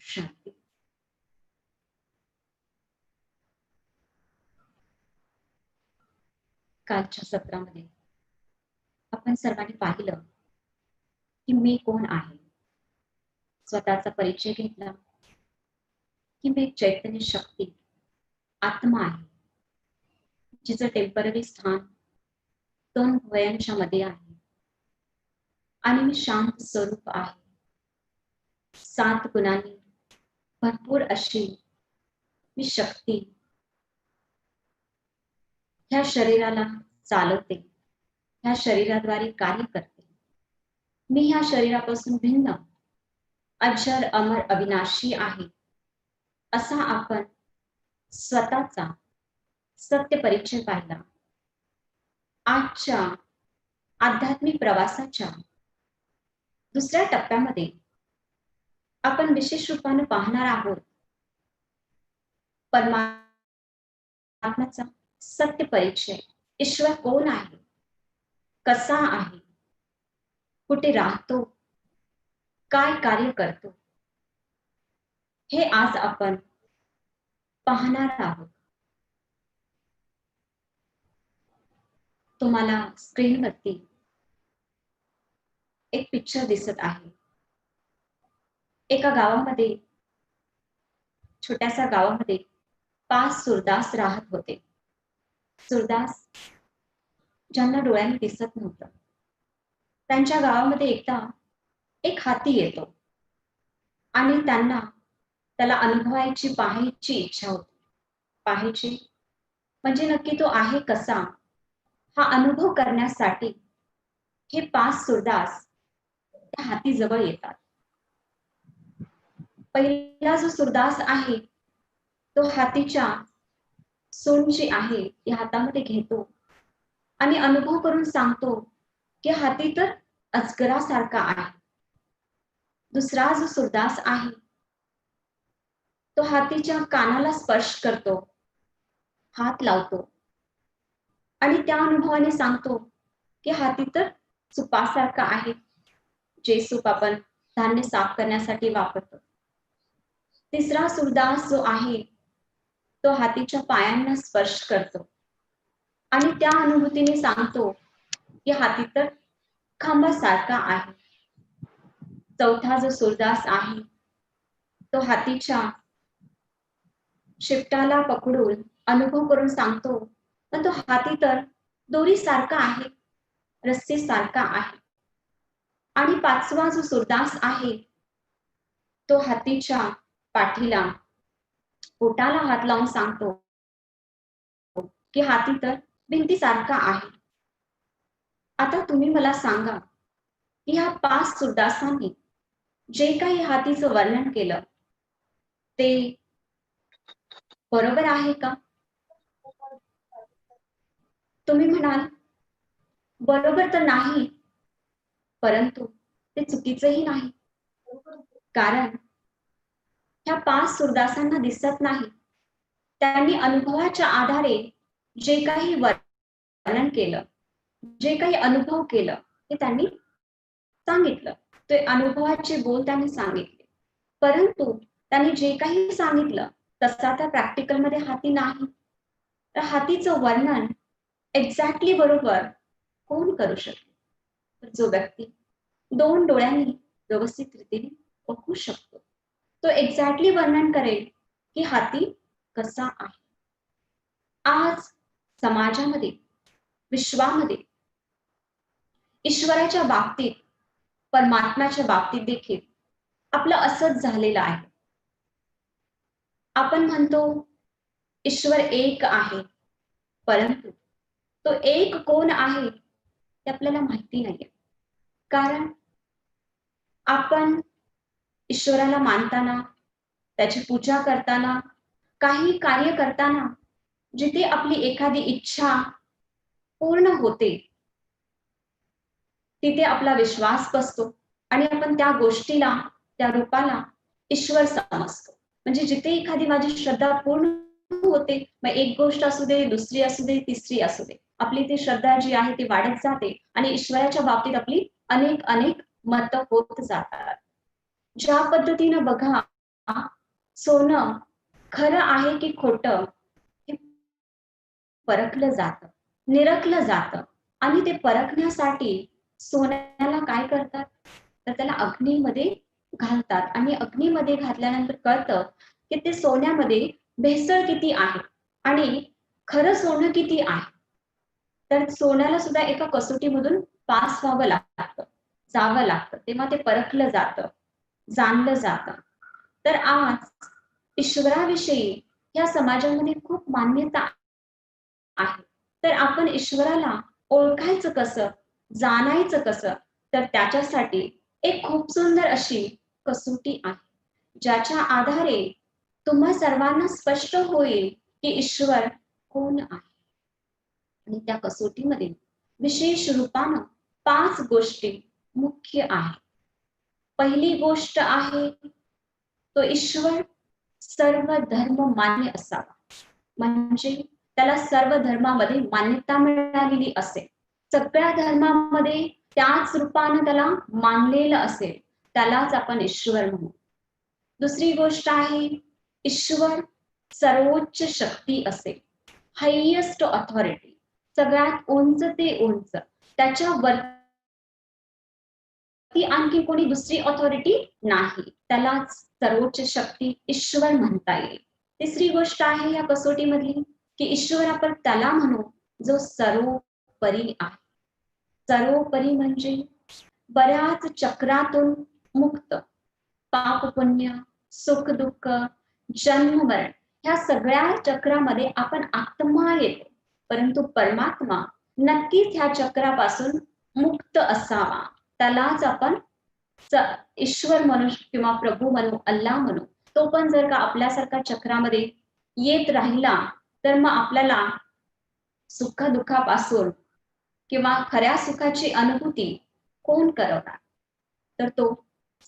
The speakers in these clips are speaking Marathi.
शांती. कालच्या सत्रामध्ये आपण सर्वांनी पाहिलं की मी कोण आहे. स्वतःचा परिचय घेतला की मी एक चैतन्य शक्ती आत्मा आहे, जिचं टेम्पररी स्थान 2 भुवयांच्या मध्ये आहे आणि मी शांत स्वरूप आहे. 7 गुणांनी भरपूर अशी मी शक्ती ह्या शरीराला चालवते, ह्या शरीराद्वारे कार्य करते. मी ह्या शरीरापासून भिन्न अजर अमर अविनाशी आहे, असा आपण स्वतःचा सत्य परिचय पाहिला. आजच्या आध्यात्मिक प्रवासाच्या दुसऱ्या टप्प्यामध्ये आपण विशेष रूपाने पाहणार आहोत परमात्म्याचा सत्य परिचय. ईश्वर कोण आहे, कसा आहे, कुठे राहतो, काय कार्य करतो, हे आज आपण पाहणार आहोत. तुम्हाला स्क्रीनवरती एक पिक्चर दिसत आहे. एका गावामध्ये, छोट्याशा गावामध्ये 5 सुरदास राहत होते. सुरदास ज्यांना डोळ्यांनी दिसत नव्हतं. त्यांच्या गावामध्ये एकदा एक हाती येतो आणि त्याला अनुभवायची, पाहायची इच्छा होती. पाहायची म्हणजे नक्की तो आहे कसा, हा अनुभव करण्यासाठी हे 5 सुरदास त्या हातीजवळ येतात. पहिला जो सुरदास आहे तो हातीच्या सोंड जी आहे ती हातामध्ये घेतो आणि अनुभव करून सांगतो की हाती तर अजगरासारखा आहे. दुसरा जो सुरदास आहे तो हातीच्या कानाला स्पर्श करतो, हात लावतो आणि त्या अनुभवाने सांगतो की हाती तर सुपासारखा आहे, जे सूप आपण धान्य साफ करण्यासाठी वापरतो. तिसरा सुरदास जो आहे तो हातीच्या पायांना स्पर्श करतो आणि त्या अनुभूतीने सांगतो की हाती तर खांबासारखा आहे. चौथा जो सुरदास आहे तो हातीच्या शिपटाला पकडून अनुभव करून सांगतो पण तो हाती तर दोरीसारखा आहे, रस्सीसारखा आहे. आणि 5वा जो सुरदास आहे तो हातीच्या पाठीला, पोटाला हात लावून सांगतो की हाती तर भिंतीसारखा आहे. आता तुम्ही मला सांगा की ह्या 5 सुरदासांनी जे काही हातीचं वर्णन केलं ते बरोबर आहे का? तुम्ही म्हणाल बरोबर तर नाही, परंतु ते चुकीचंही नाही. कारण ह्या 5 सुरदासांना दिसत नाही, त्यांनी अनुभवाच्या आधारे जे काही वर्णन केलं, जे काही अनुभव केलं ते त्यांनी सांगितलं. ते अनुभवाचे बोल त्यांनी सांगितले, परंतु त्यांनी जे काही सांगितलं तसा त्या प्रॅक्टिकल मध्ये हाती नाही. तर हातीचं वर्णन एक्झॅक्टली बरोबर कोण करू शकतो? जो व्यक्ती 2 डोळ्यांनी व्यवस्थित रीतीने बघू शकतो तो एक्झॅक्टली वर्णन करेल की हाती कसा आहे. आज समाजामध्ये, विश्वामध्ये ईश्वराच्या बाबतीत, परमात्म्याच्या बाबतीत देखील आपलं असंच झालेलं आहे. आपण म्हणतो ईश्वर एक आहे, परंतु तो एक कोण आहे ते आपल्याला माहिती नाहीये. कारण आपण ईश्वराला मानताना, त्याची पूजा करताना, काही कार्य करताना जिथे आपली एखादी इच्छा पूर्ण होते तिथे आपला विश्वास बसतो आणि आपण त्या गोष्टीला, त्या रूपाला ईश्वर समजतो. म्हणजे जिथे एखादी माझी श्रद्धा पूर्ण होते, मग एक गोष्ट असू दे, दुसरी असू दे, तिसरी असू दे, आपली ती श्रद्धा जी आहे ती वाढत जाते आणि ईश्वराच्या बाबतीत आपली अनेक मतं होत जातात. ज्या पद्धतीनं बघा सोनं खरं आहे की खोटं हे परखलं जातं, निरखलं जातं. आणि ते परखण्यासाठी सोन्याला काय करतात, तर त्याला अग्नीमध्ये घालतात आणि अग्नीमध्ये घातल्यानंतर कळतं की ते सोन्यामध्ये भेसळ किती आहे आणि खरं सोनं किती आहे. तर सोन्याला सुद्धा एका कसोटीमधून पास व्हावं लागतं, जावं लागतं, तेव्हा ते परखलं जातं, जाणलं जातं. तर आज ईश्वराविषयी या समाजामध्ये खूप मान्यता आहे. तर आपण ईश्वराला ओळखायचं कसं, जाणायचं कसं, तर त्याच्यासाठी एक खूप सुंदर अशी कसोटी आहे, ज्याच्या आधारे तुम्हा सर्वांना स्पष्ट होईल की ईश्वर कोण आहे. आणि त्या कसोटीमध्ये विशेष रूपानं 5 गोष्टी मुख्य आहेत. पहिली गोष्ट आहे तो ईश्वर सर्व धर्म मान्य असावा, म्हणजे त्याला सर्व धर्मामध्ये मान्यता मिळालेली असेल, सगळ्या धर्मामध्ये त्याच रूपानं त्याला मानलेलं असेल, त्यालाच आपण ईश्वर म्हणू. दुसरी गोष्ट आहे ईश्वर सर्वोच्च शक्ती असेल, हायेस्ट ऑथॉरिटी, सगळ्यात उंच ते उंच, त्याच्यावर ती आणखी कोणी दुसरी ऑथॉरिटी नाही, त्यालाच सर्वोच्च शक्ती ईश्वर म्हणता येईल. तिसरी गोष्ट आहे या कसोटीमधली की ईश्वर आपण त्याला म्हणू जो सर्वोपरी आहे. सर्वोपरी म्हणजे बऱ्याच चक्रातून मुक्त, पाप पुण्य, सुख दुःख, जन्म मरण ह्या सगळ्या चक्रामध्ये आपण आत्मा येतो, परंतु परमात्मा नक्कीच ह्या चक्रापासून मुक्त असावा, त्यालाच आपण ईश्वर म्हणू किंवा प्रभू म्हणू, अल्लाह म्हणू. तो पण जर का आपल्यासारखा चक्रामध्ये येत राहिला तर मग आपल्याला सुख दुःखापासून किंवा खऱ्या सुखाची अनुभूती कोण करवणार. तर तो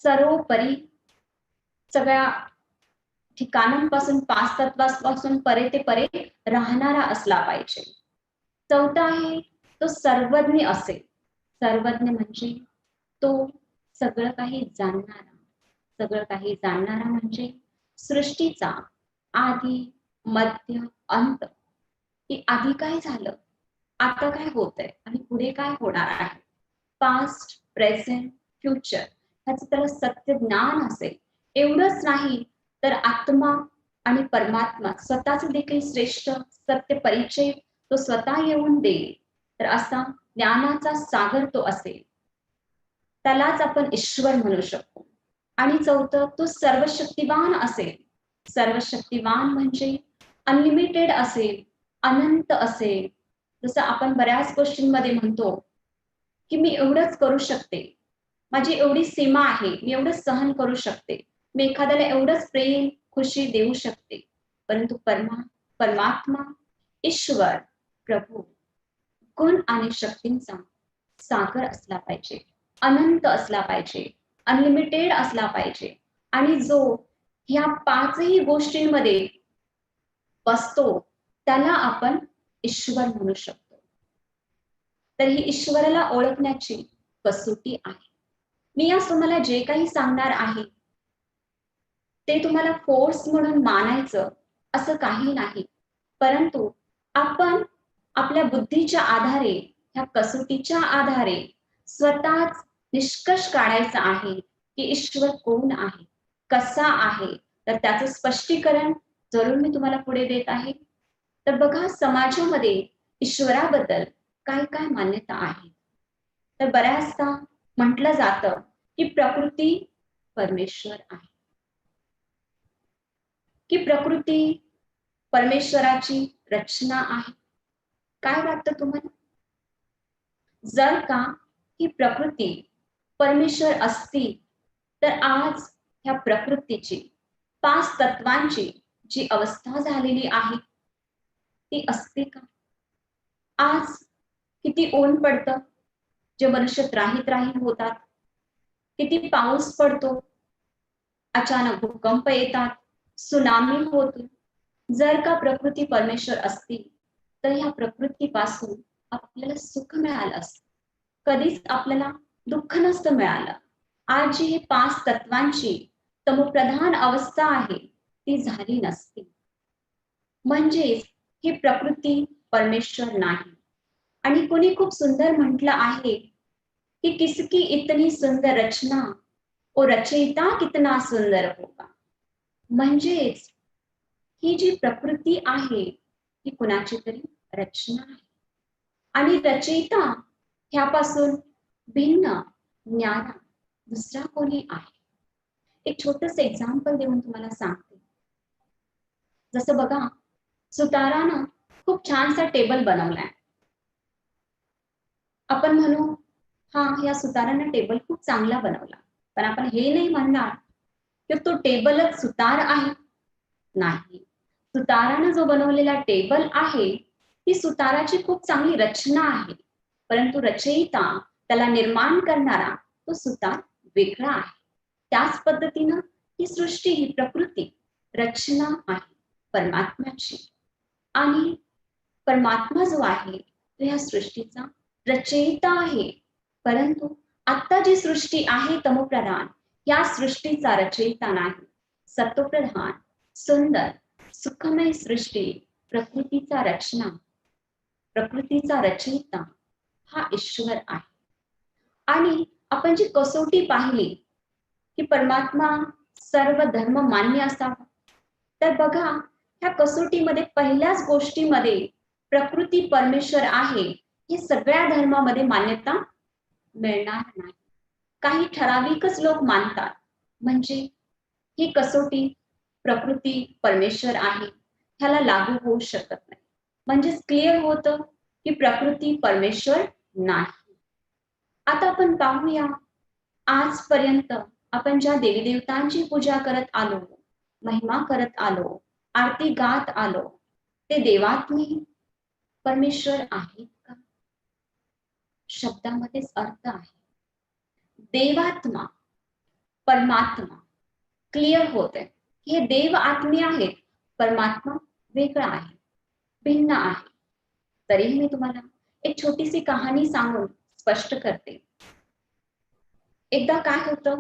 सर्वोपरी सगळ्या ठिकाणांपासून, पाच तत्वांपासून परे ते परे राहणारा असला पाहिजे. चौथा आहे तो सर्वज्ञ असेल. सर्वज्ञ म्हणजे तो सगळं काही जाणणारा. सगळं काही जाणणारा म्हणजे सृष्टीचा आधी, मध्य, अंत, की आधी काय झालं, आता काय होतंय आणि पुढे काय होणार आहे, पास्ट, प्रेझेंट, फ्युचर, ह्याचं त्याला सत्य ज्ञान असेल. एवढंच नाही तर आत्मा आणि परमात्मा स्वतःच देखील श्रेष्ठ सत्य परिचय तो स्वतः येऊन देईल. तर असा ज्ञानाचा सागर तो असेल, त्यालाच आपण ईश्वर म्हणू शकतो. आणि चौथं तो सर्वशक्तिवान असेल. सर्वशक्तिवान म्हणजे अनलिमिटेड असेल, अनंत असेल. जसं आपण बऱ्याच गोष्टींमध्ये म्हणतो की मी एवढंच करू शकते, माझी एवढी सीमा आहे, मी एवढं सहन करू शकते, मी एखाद्याला एवढंच प्रेम खुशी देऊ शकते. परंतु परमात्मा, ईश्वर, प्रभू गुण आणि शक्तींचा सागर असला पाहिजे, अनंत असला पाहिजे, अनलिमिटेड असला पाहिजे. आणि जो ह्या पाचही गोष्टींमध्ये बसतो त्याला आपण ईश्वर म्हणू शकतो. तर ही ईश्वराला ओळखण्याची कसोटी आहे. मी आज तुम्हाला जे काही सांगणार आहे ते तुम्हाला फोर्स म्हणून मानायचं असं काही नाही, परंतु आपण आपल्या बुद्धीच्या आधारे, ह्या कसोटीच्या आधारे स्वतःच निष्कर्ष काढायचा आहे की ईश्वर कोण आहे, कसा आहे. तर त्याचं स्पष्टीकरण जरूर मी तुम्हाला पुढे देत आहे. तर बघा समाजामध्ये ईश्वराबद्दल काय काय मान्यता आहे. तर बऱ्याचदा म्हटलं जातं की प्रकृती परमेश्वर आहे, की प्रकृती परमेश्वराची रचना आहे. काय वाटतं तुम्हाला? जर का ही प्रकृती परमेश्वर असती तर आज ह्या प्रकृतीची, पाच तत्वांची जी अवस्था झालेली आहे ती असते का? आज किती ऊन पडतं, जे मनुष्य त्राही त्राही होतात, किती पाऊस पडतो, अचानक भूकंप येतात, सुनामी होते. जर का प्रकृती परमेश्वर असती तर ह्या प्रकृतीपासून आपल्याला सुख मिळालं असतं, कधीच आपल्याला दुःख नसतं मिळालं. आज जी ही पाच तत्वांची तमोप्रधान अवस्था आहे ती झाली नसती. म्हणजेच ही प्रकृती परमेश्वर नाही. आणि कोणी खूप सुंदर म्हटलं आहे कि किसकी इतनी सुंदर रचना ओ रचयिता कितना सुंदर होगा. म्हणजेच ही जी प्रकृती आहे ही कुणाची तरी रचना आहे आणि रचयिता ह्यापासून भिन्न न्यारा दुसरा कोणी आहे. एक छोटस एक्झाम्पल देऊन तुम्हाला सांगते. जसं बघा, सुतारानं खूप छानसा टेबल बनवलाय. आपण म्हणू हा या सुतारानं टेबल खूप चांगला बनवला, पण आपण हे नाही म्हणणार की तो टेबलच सुतार आहे. नाही, सुतारानं जो बनवलेला टेबल आहे ती सुताराची खूप चांगली रचना आहे, परंतु रचयिता त्याला निर्माण करणारा तो सुतार वेगळा आहे. त्याच पद्धतीनं ही सृष्टी, ही प्रकृती रचना आहे परमात्म्याची आणि परमात्मा जो आहे तो ह्या सृष्टीचा रचयिता आहे. परंतु आता जी सृष्टी आहे तमोप्रधान, या सृष्टीचा रचयिता नाही. सत्वप्रधान सुंदर सुखमय सृष्टी प्रकृतीचा रचना, प्रकृतीचा रचयिता हा ईश्वर आहे. आणि आपण जी कसोटी पाहिली की परमात्मा सर्व धर्म मान्य असावा, तर बघा ह्या कसोटीमध्ये पहिल्याच गोष्टीमध्ये प्रकृती परमेश्वर आहे हे सगळ्या धर्मामध्ये मान्यता मिळणार नाही. काही ठराविकच लोक मानतात, म्हणजे ही कसोटी प्रकृती परमेश्वर आहे ह्याला लागू होऊ शकत नाही. म्हणजेच क्लिअर होतं की प्रकृती परमेश्वर नाही. आता आपण पाहूया, आजपर्यंत आपण ज्या देवीदेवतांची पूजा करत आलो, महिमा करत आलो, आरती गात आलो, ते देवात्मे परमेश्वर आहेत का? शब्दामध्येच अर्थ आहे. देवात्मा परमात्मा क्लिअर होत आहे. हे देव आत्मे आहेत, परमात्मा वेगळा आहे, भिन्न आहे. तरीही मी तुम्हाला एक छोटीशी कहाणी सांगून स्पष्ट करते. एकदा काय होतं,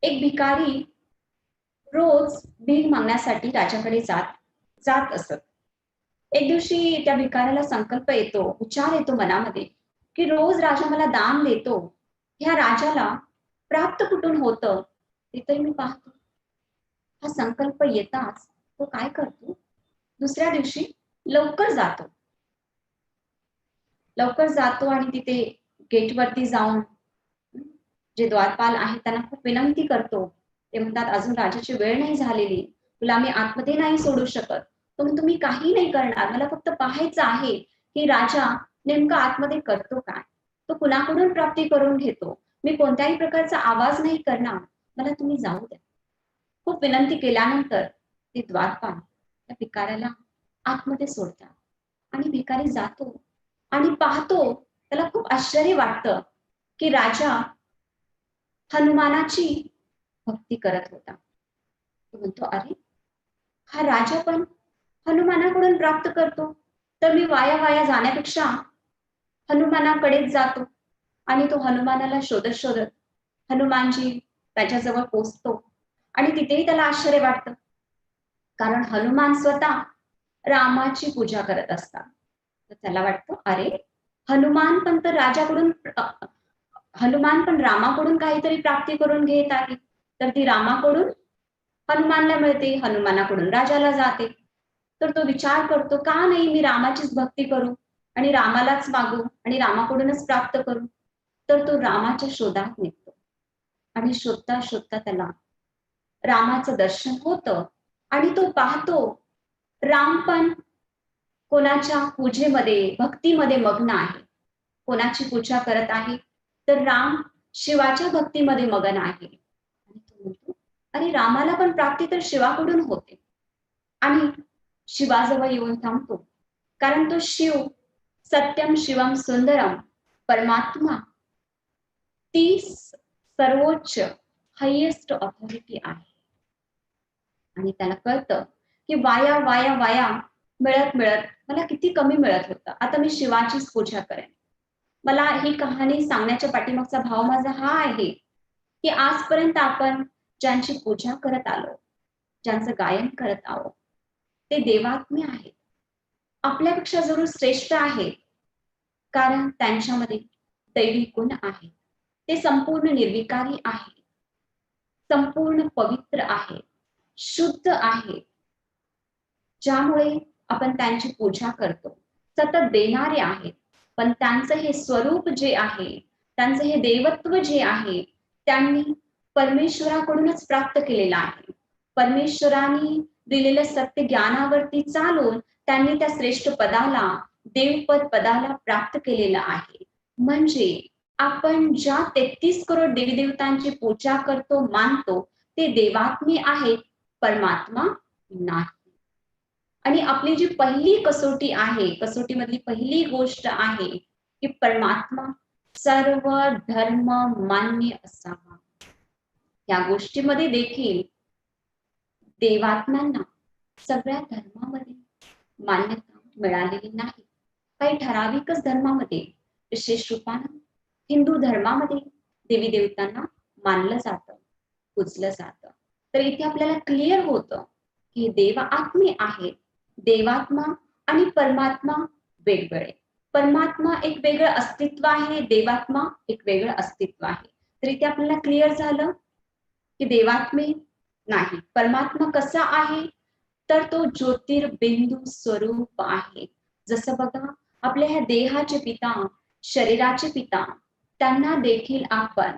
एक भिकारी रोज भीक मागण्यासाठी राजाकडे जात असत. एक दिवशी त्या भिकाऱ्याला संकल्प येतो, विचार येतो मनामध्ये की रोज राजा मला दान देतो, ह्या राजाला प्राप्त कुठून होतं ते तरी मी पाहतो. हा संकल्प येताच तो काय करतो, दुसऱ्या दिवशी लवकर जातो आणि तिथे गेटवरती जाऊन जे द्वारपाल आहेत त्यांना खूप विनंती करतो. ते म्हणतात अजून राजाची वेळ नाही झालेली, तुला मी आतमध्ये नाही सोडू शकत, पण तुम्ही काही नाही करणार, मला फक्त पाहायचं आहे की राजा नेमका आतमध्ये करतो काय, तो कुणाकडून प्राप्ती करून घेतो, मी कोणत्याही प्रकारचा आवाज नाही करणार, मला तुम्ही जाऊ द्या. खूप विनंती केल्यानंतर ते द्वारपाल त्या भिकाऱ्याला आतमध्ये सोडतात आणि भिकारी जातो आणि पाहतो, त्याला खूप आश्चर्य वाटतं की राजा हनुमानाची भक्ती करत होता. तो म्हणतो, अरे हा राजा पण हनुमानाकडून प्राप्त करतो, तर मी वाया जाण्यापेक्षा हनुमानाकडेच जातो. आणि तो हनुमानाला शोधत शोधत हनुमानजी त्याच्याजवळ पोहोचतो आणि तिथेही त्याला आश्चर्य वाटतं, कारण हनुमान स्वतः रामाची पूजा करत असतात. तर त्याला वाटतं, अरे हनुमान पण तर राजाकडून हनुमान पण रामाकडून काहीतरी प्राप्ती करून घेत आहे, तर ती रामाकडून हनुमानला मिळते, हनुमानाकडून राजाला जाते. तर तो विचार करतो, का नाही मी रामाचीच भक्ती करू आणि रामालाच मागू आणि रामाकडूनच प्राप्त करू. तर तो रामाच्या शोधात निघतो आणि शोधता शोधता त्याला रामाचं दर्शन होतं आणि तो पाहतो राम पण कोणाच्या पूजेमध्ये भक्तीमध्ये मग्न आहे. कोणाची पूजा करत आहे, तर राम शिवाच्या भक्तीमध्ये मग्न आहे. आणि तो म्हणतो, अरे रामाला पण प्राप्ती तर शिवाकडून होते. आणि शिवाजवळ येऊन थांबतो, कारण तो शिव सत्यम शिवम सुंदरम परमात्मा ती सर्वोच्च हायेस्ट ऑथॉरिटी आहे. आणि त्याला कळतं की वाया मिळत मला किती कमी मिळत होतं, आता मी शिवाचीच पूजा करेन. मला ही कहाणी सांगण्याच्या पाठीमागचा भाव माझा हा आहे की आजपर्यंत आपण ज्यांची पूजा करत आलो, ज्यांचं गायन करत आहोत, ते देवात्मे आहेत. आपल्यापेक्षा जरूर श्रेष्ठ आहेत, कारण त्यांच्यामध्ये दैवी गुण आहेत. ते संपूर्ण निर्विकारी आहेत, संपूर्ण पवित्र आहेत, शुद्ध आहेत, ज्यामुळे आपण त्यांची पूजा करतो. सतत देणारे आहेत, पण त्यांचं हे स्वरूप जे आहे, त्यांचं हे देवत्व जे आहे, त्यांनी परमेश्वराकडूनच प्राप्त केलेलं आहे. परमेश्वराने दिलेलं सत्य ज्ञानावरती चालून त्यांनी त्या श्रेष्ठ पदाला, देवपद पदाला प्राप्त केलेलं आहे. म्हणजे आपण ज्या 33 करोड देवी देवतांची पूजा करतो, मानतो, ते देवात्मे आहेत, परमात्मा नाही. आणि आपली जी पहिली कसोटी आहे, कसोटीमधली पहिली गोष्ट आहे की परमात्मा सर्व धर्म मान्य असावा. या गोष्टीमध्ये देखील देवात्म्यांना सगळ्या धर्मामध्ये मान्यता मिळालेली नाही. काही ठराविकच धर्मामध्ये, विशेष रूपानं हिंदू धर्मामध्ये देवी देवतांना मानलं जातं, पूजलं जातं. तर इथे आपल्याला क्लिअर होतं की देवात्मे आहेत. देवात्मा आणि परमात्मा वेगवेगळे. परमात्मा एक वेगळं अस्तित्व आहे, देवात्मा एक वेगळं अस्तित्व आहे. तर इथे आपल्याला क्लिअर झालं की देवात्मे नाही. परमात्मा कसा आहे, तर तो ज्योतिर्बिंदू स्वरूप आहे. जसं बघा, आपल्या ह्या देहाचे पिता, शरीराचे पिता, त्यांना देखील आपण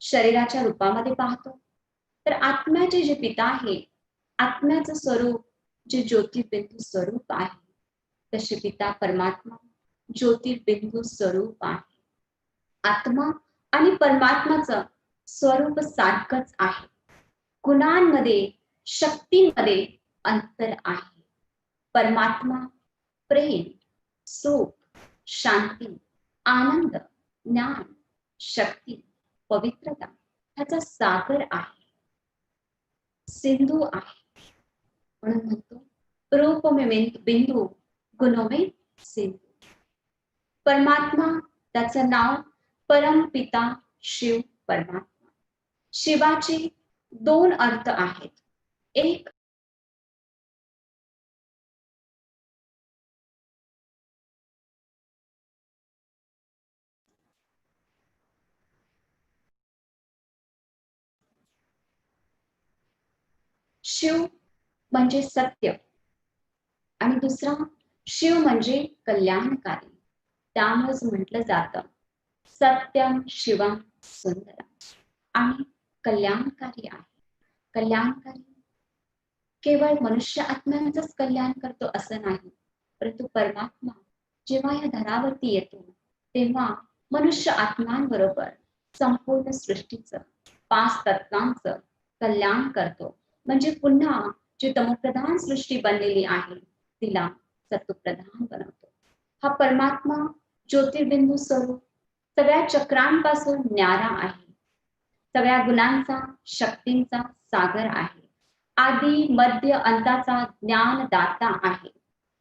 शरीराच्या रूपामध्ये पाहतो. तर आत्म्याचे जे पिता आहे, आत्म्याचं स्वरूप जे ज्योतिर्बिंदू स्वरूप आहे, तसे पिता परमात्मा ज्योतिर्बिंदू स्वरूप आहे. आत्मा आणि परमात्माचं स्वरूप सारखंच आहे. गुणांमध्ये, शक्तींमध्ये अंतर आहे. परमात्मा प्रेम, सुख, शांती, आनंद, ज्ञान, शक्ती, पवित्रता ह्याचा सागर आहे, सिंधू आहे. म्हणून म्हणतो रूप में बिंदू, गुणों में सिंधू. परमात्मा, त्याचं नाव परमपिता शिव परमात्मा. शिवाचे 2 अर्थ आहेत. एक शिव म्हणजे सत्य आणि दुसरा शिव म्हणजे कल्याणकारी. त्यामुळेच म्हटलं जातं सत्यम शिवम सुंदरम. आणि कल्याणकारी आहे. कल्याणकारी केवळ मनुष्य आत्म्यांचंच कल्याण करतो असं नाही, परंतु परमात्मा जेव्हा या धरावरती येतो, तेव्हा मनुष्य आत्म्यांबरोबर संपूर्ण सृष्टीचं, 5 तत्वांचं कल्याण करतो. म्हणजे पुन्हा जी तमोप्रधान सृष्टी बनलेली आहे, तिला सत्वप्रधान बनवतो. हा परमात्मा ज्योतिर्बिंदू स्वरूप सगळ्या चक्रांपासून न्यारा आहे, सगळ्या गुणांचा, शक्तींचा सागर आहे, आदी मध्य अंताचा ज्ञान दाता आहे,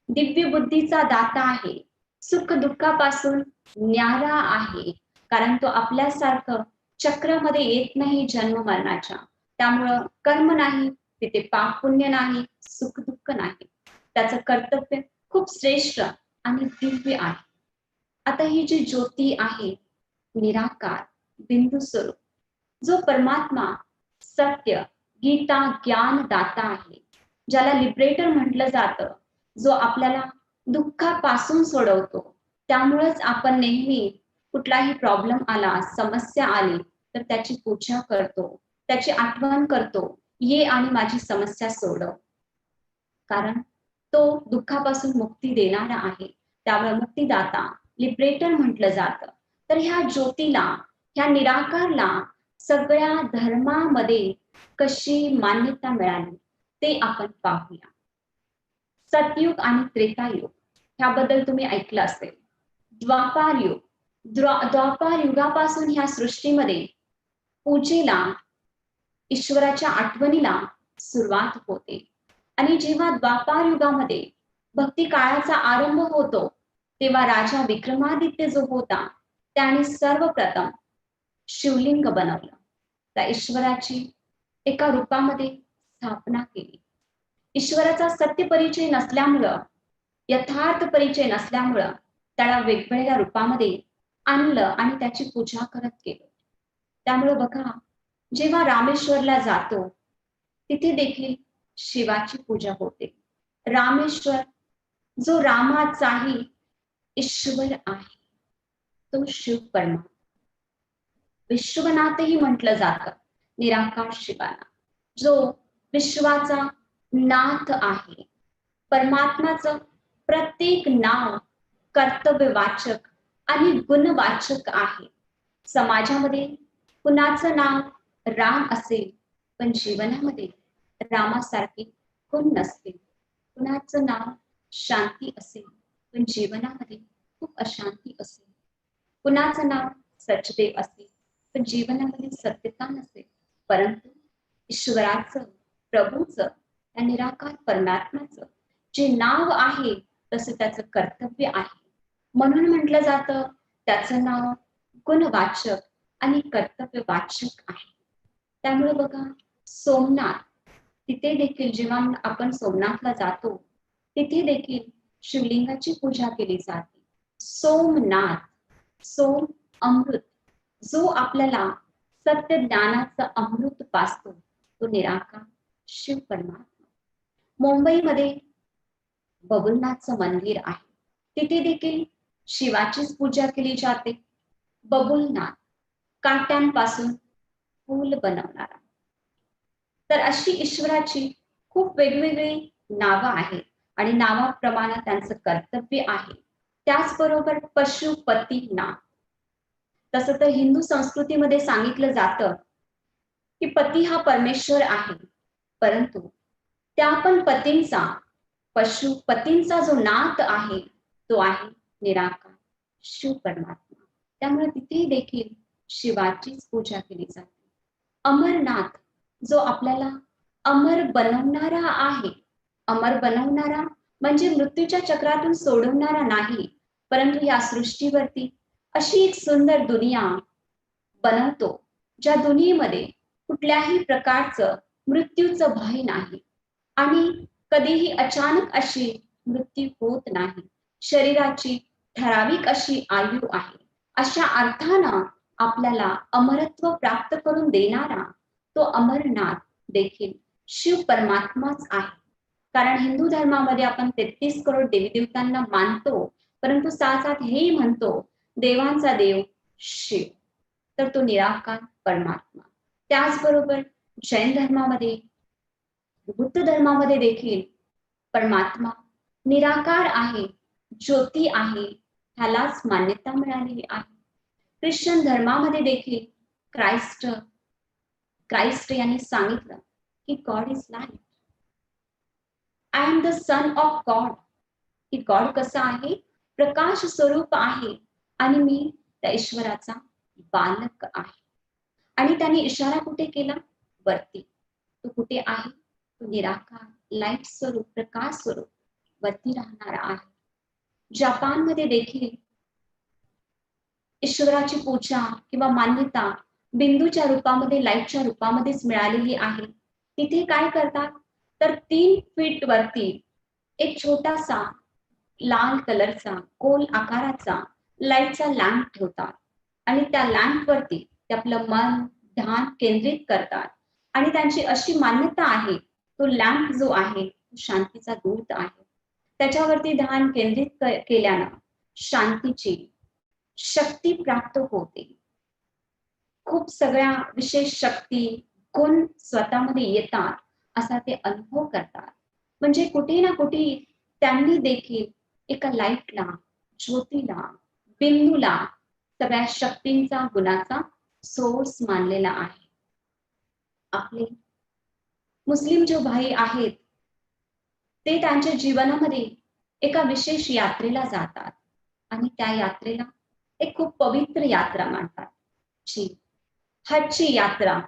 दिव्य बुद्धीचा दाता आहे, सुख दुःखापासून न्यारा आहे. कारण तो आपल्यासारखं चक्रामध्ये येत नाही जन्म मरणाच्या. त्यामुळं कर्म नाही, तिथे पाप पुण्य नाही, सुख दुःख नाही. त्याचं कर्तव्य खूप श्रेष्ठ आणि दिव्य आहे. आता ही जी ज्योती आहे, निराकार बिंदू स्वरूप, जो परमात्मा सत्य, गीता, ज्ञान दाता आहे, ज्याला लिबरेटर म्हटलं जातं, जो आपल्याला दुःखापासून सोडवतो. त्यामुळेच आपण नेहमी कुठलाही प्रॉब्लेम आला, समस्या आली, तर त्याची पूजा करतो, त्याची आठवण करतो, ये आणि माझी समस्या सोडव. कारण तो दुःखापासून मुक्ती देणारा आहे. त्यामुळे मुक्तीदाता, लिबरेटर म्हटलं जातं. तर ह्या ज्योतीला, ह्या निराकारला सगळ्या धर्मामध्ये कशी मान्यता मिळाली ते आपण पाहूया. सतयुग आणि त्रेतायुग ह्याबद्दल तुम्ही ऐकलं असेल. द्वापार युग, द्वापार युगापासून ह्या सृष्टीमध्ये पूजेला, ईश्वराच्या आठवणीला सुरुवात होते. आणि जेव्हा द्वापार युगामध्ये भक्ती काळाचा आरंभ होतो, तेव्हा राजा विक्रमादित्य जो होता, त्याने सर्वप्रथम शिवलिंग बनवलं. त्या ईश्वराची एका रूपामध्ये स्थापना केली. ईश्वराचा सत्य परिचय नसल्यामुळं, यथार्थ परिचय नसल्यामुळं त्याला वेगवेगळ्या रूपामध्ये आणलं आणि त्याची पूजा करत गेलो. त्यामुळे बघा, जेव्हा रामेश्वरला जातो तिथे देखील शिवाची पूजा होते. रामेश्वर जो रामाचाही ईश्वर आहे, तो शिव परमात्मा. विश्वनाथही म्हटलं जातं निराकार शिवाला, जो विश्वाचा नाथ आहे. परमात्माचं प्रत्येक नाव कर्तव्यवाचक आणि गुणवाचक आहे. समाजामध्ये कुणाचं नाव राम असेल, पण जीवनामध्ये रामासारखे गुण नसतील. कुणाचं नाव शांती असेल, पण जीवनामध्ये खूप अशांती असेल. कुणाचं नाव सचदेव असेल, पण जीवनामध्ये सत्यता नसेल. परंतु ईश्वराचं, प्रभूचं, त्या निराकार परमात्म्याचं जे नाव आहे तसं त्याचं कर्तव्य आहे. म्हणून म्हटलं जातं त्याचं नाव गुणवाचक आणि कर्तव्यवाचक आहे. त्यामुळे बघा, सोमनाथ, तिथे देखील जेव्हा आपण सोमनाथला जातो तिथे देखील शिवलिंगाची पूजा केली जाते. सोमनाथ, सोम अमृत, जो आपल्याला सत्य ज्ञानाचं अमृत पाजतो, तो निराकार शिव परमात्मा. मुंबईमध्ये बबुलनाथचं मंदिर आहे. तिथे देखील शिवाचीच पूजा केली जाते. बबुलनाथ, काट्यांपासून फूल बनवणारा. तर अशी ईश्वराची खूप वेगवेगळी नावं आहेत आणि नावाप्रमाणे त्यांचं कर्तव्य आहे. त्याचबरोबर पशुपतीनाथ. तसं तर हिंदू संस्कृतीमध्ये सांगितलं जातं की पती हा परमेश्वर आहे, परंतु त्या पण पतींचा, पशुपतींचा जो नाथ आहे तो आहे निराकार शिव परमात्मा. त्यामुळे तिथे देखील शिवाचीच पूजा केली जाते. अमरनाथ, जो आपल्याला अमर बनवणारा आहे. अमर बनवणारा म्हणजे मृत्यूच्या चक्रातून सोडवणारा नाही, परंतु या सृष्टीवरती अशी एक सुंदर दुनिया बनवतो ज्या दुनियेमध्ये कुठल्याही प्रकारचं मृत्यूचं भय नाही आणि कधीही अचानक अशी मृत्यू होत नाही. शरीराची ठराविक अशी आयु आहे. अशा अर्थानं आपल्याला अमरत्व प्राप्त करून देणारा तो अमरनाथ देखील शिव परमात्माच आहे. कारण हिंदू धर्मामध्ये आपण 33 करोड देवी देवतांना मानतो, परंतु साथ हेही म्हणतो देवांचा देव शिव, तर तो निराकार परमात्मा. त्याचबरोबर जैन धर्मामध्ये, बुद्ध धर्मामध्ये देखील परमात्मा निराकार आहे, ज्योती आहे, ह्यालाच मान्यता मिळालेली आहे. ख्रिश्चन धर्मामध्ये देखील क्राइस्ट यांनी सांगितलं की God is light, I am the son of God. की गॉड कसा आहे, प्रकाश स्वरूप आहे आणि मी त्या ईश्वराचा बालक आहे. आणि त्याने इशारा कुठे केला, वरती. तो कुठे आहे, तो निराकार लाईट स्वरूप, प्रकाश स्वरूप वरती राहणारा आहे. जपानमध्ये देखील ईश्वराची पूजा किंवा मान्यता बिंदूच्या रूपामध्ये, लाईटच्या रूपामध्येच मिळालेली आहे. तिथे काय करतात, तर 3 फीट वरती एक छोटासा लाल कलरचा गोल आकाराचा लाईटचा लॅम्प ठेवतात आणि त्या लॅम्प वरती ते आपलं मन, ध्यान केंद्रित करतात. आणि त्यांची अशी मान्यता आहे, तो लॅम्प जो आहे तो शांतीचा दूत आहे. त्याच्यावरती ध्यान केंद्रित केल्यानं शांतीची शक्ती प्राप्त होते. खूप सगळ्या विशेष शक्ती, गुण स्वतःमध्ये येतात, असा ते अनुभव करतात. म्हणजे कुठे ना कुठे त्यांनी देखील एका लाईटला, ज्योतीला, बिंदूला सगळ्या शक्तींचा, गुणाचा सोर्स मानलेला आहे. आपले मुस्लिम जो भाई आहेत ते त्यांच्या जीवनामध्ये एका विशेष यात्रेला जातात आणि त्या यात्रेला एक खूप पवित्र यात्रा मानतात, जी हजची यात्रा.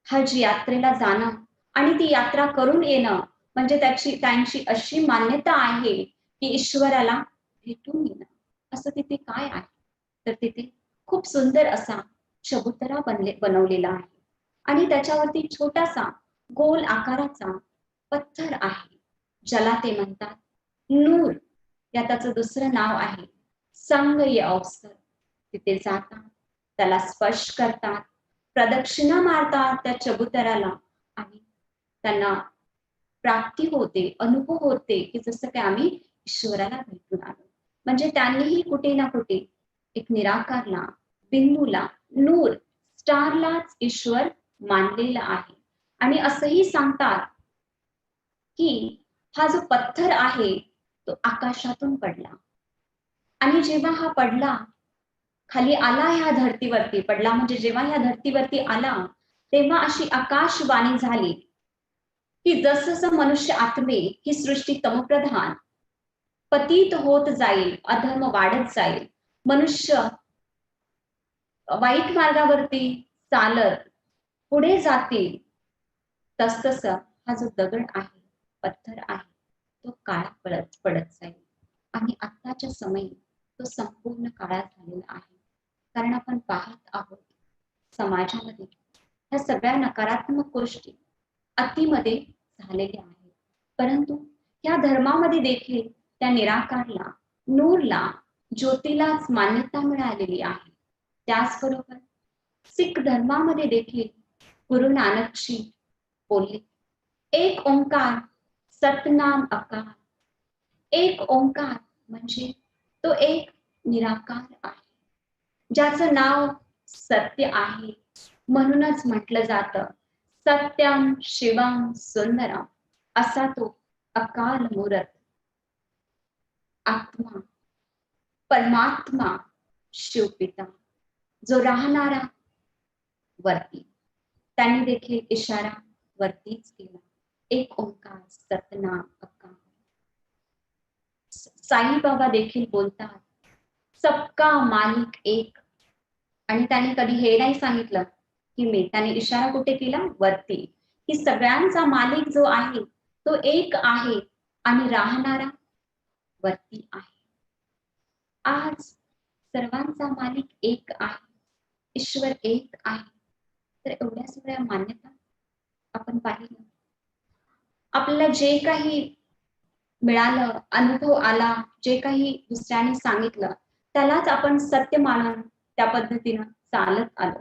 हज यात्रेला जाणं आणि ती यात्रा करून येणं म्हणजे त्यांची अशी मान्यता आहे की ईश्वराला भेटून येणं. असं तिथे काय आहे, तर तिथे खूप सुंदर असा चबुतरा बनवलेला आहे. आणि त्याच्यावरती छोटासा गोल आकाराचा पत्थर आहे, ज्याला ते म्हणतात नूर, या त्याचं दुसरं नाव आहे संगय अवसर. तिथे जातात, त्याला स्पर्श करतात, प्रदक्षिणा मारतात त्या चबुतराला, आणि त्यांना प्राप्ती होते, अनुभव होते की जसं काय आम्ही ईश्वराला भेटून आलो. म्हणजे त्यांनीही कुठे ना कुठे एक निराकारला, बिंदूला, नूर, स्टारलाच ईश्वर मानलेला आहे. आणि असंही सांगतात की हा जो पत्थर आहे तो आकाशातून पडला, आणि जेव्हा हा पडला, खाली आला, ह्या धर्तीवरती पडला, म्हणजे जेव्हा ह्या धर्तीवरती आला तेव्हा अशी आकाशवाणी झाली की जसं मनुष्य आत्मे ही सृष्टी तमप्रधान पतित होत जाईल, अधर्म वाढत जाईल, मनुष्य वाईट मार्गावरती चालत पुढे जातील, तसतस हा जो दगड आहे, पत्थर आहे, तो काळा पडत पडत जाईल. आणि आत्ताच्या समयी तो संपूर्ण काळा झालेला आहे. कारण आपण पाहत आहोत समाजामध्ये ह्या सगळ्या नकारात्मक गोष्टी अतिमध्ये झालेल्या आहेत. परंतु या धर्मामध्ये देखील त्या निराकारला, नूरला, ज्योतीलाच मान्यता मिळालेली आहे. त्याचबरोबर सिख धर्मामध्ये देखील गुरु नानकजी बोलले, एक ओंकार सतनाम अकार. एक ओंकार म्हणजे तो एक निराकार आहे, ज्याचं नाव सत्य आहे. म्हणूनच म्हटलं जातं सत्यम शिवम सुंदरम, असा तो अकाल मूरत आत्मा, परमात्मा, शिवपिता, जो राहणारा वरती, त्यांनी देखील इशारा वरतीच केला, एक ओंकार सतनाम अकार. साईबाबा देखील बोलतात सबका मालिक एक, आणि त्यांनी कधी हे नाही सांगितलं की मी, त्याने इशारा कुठे केला, वरती, की सगळ्यांचा मालिक जो आहे तो एक आहे आणि राहणारा वरती आहे. आज सर्वांचा मालिक एक आहे, ईश्वर एक आहे. तर एवढ्या सगळ्या मान्यता आपण पाहिलं, आपल्याला जे काही मिळालं, अनुभव आला, जे काही दुसऱ्याने सांगितलं त्यालाच आपण सत्य मानून त्या पद्धतीनं चालत आलो.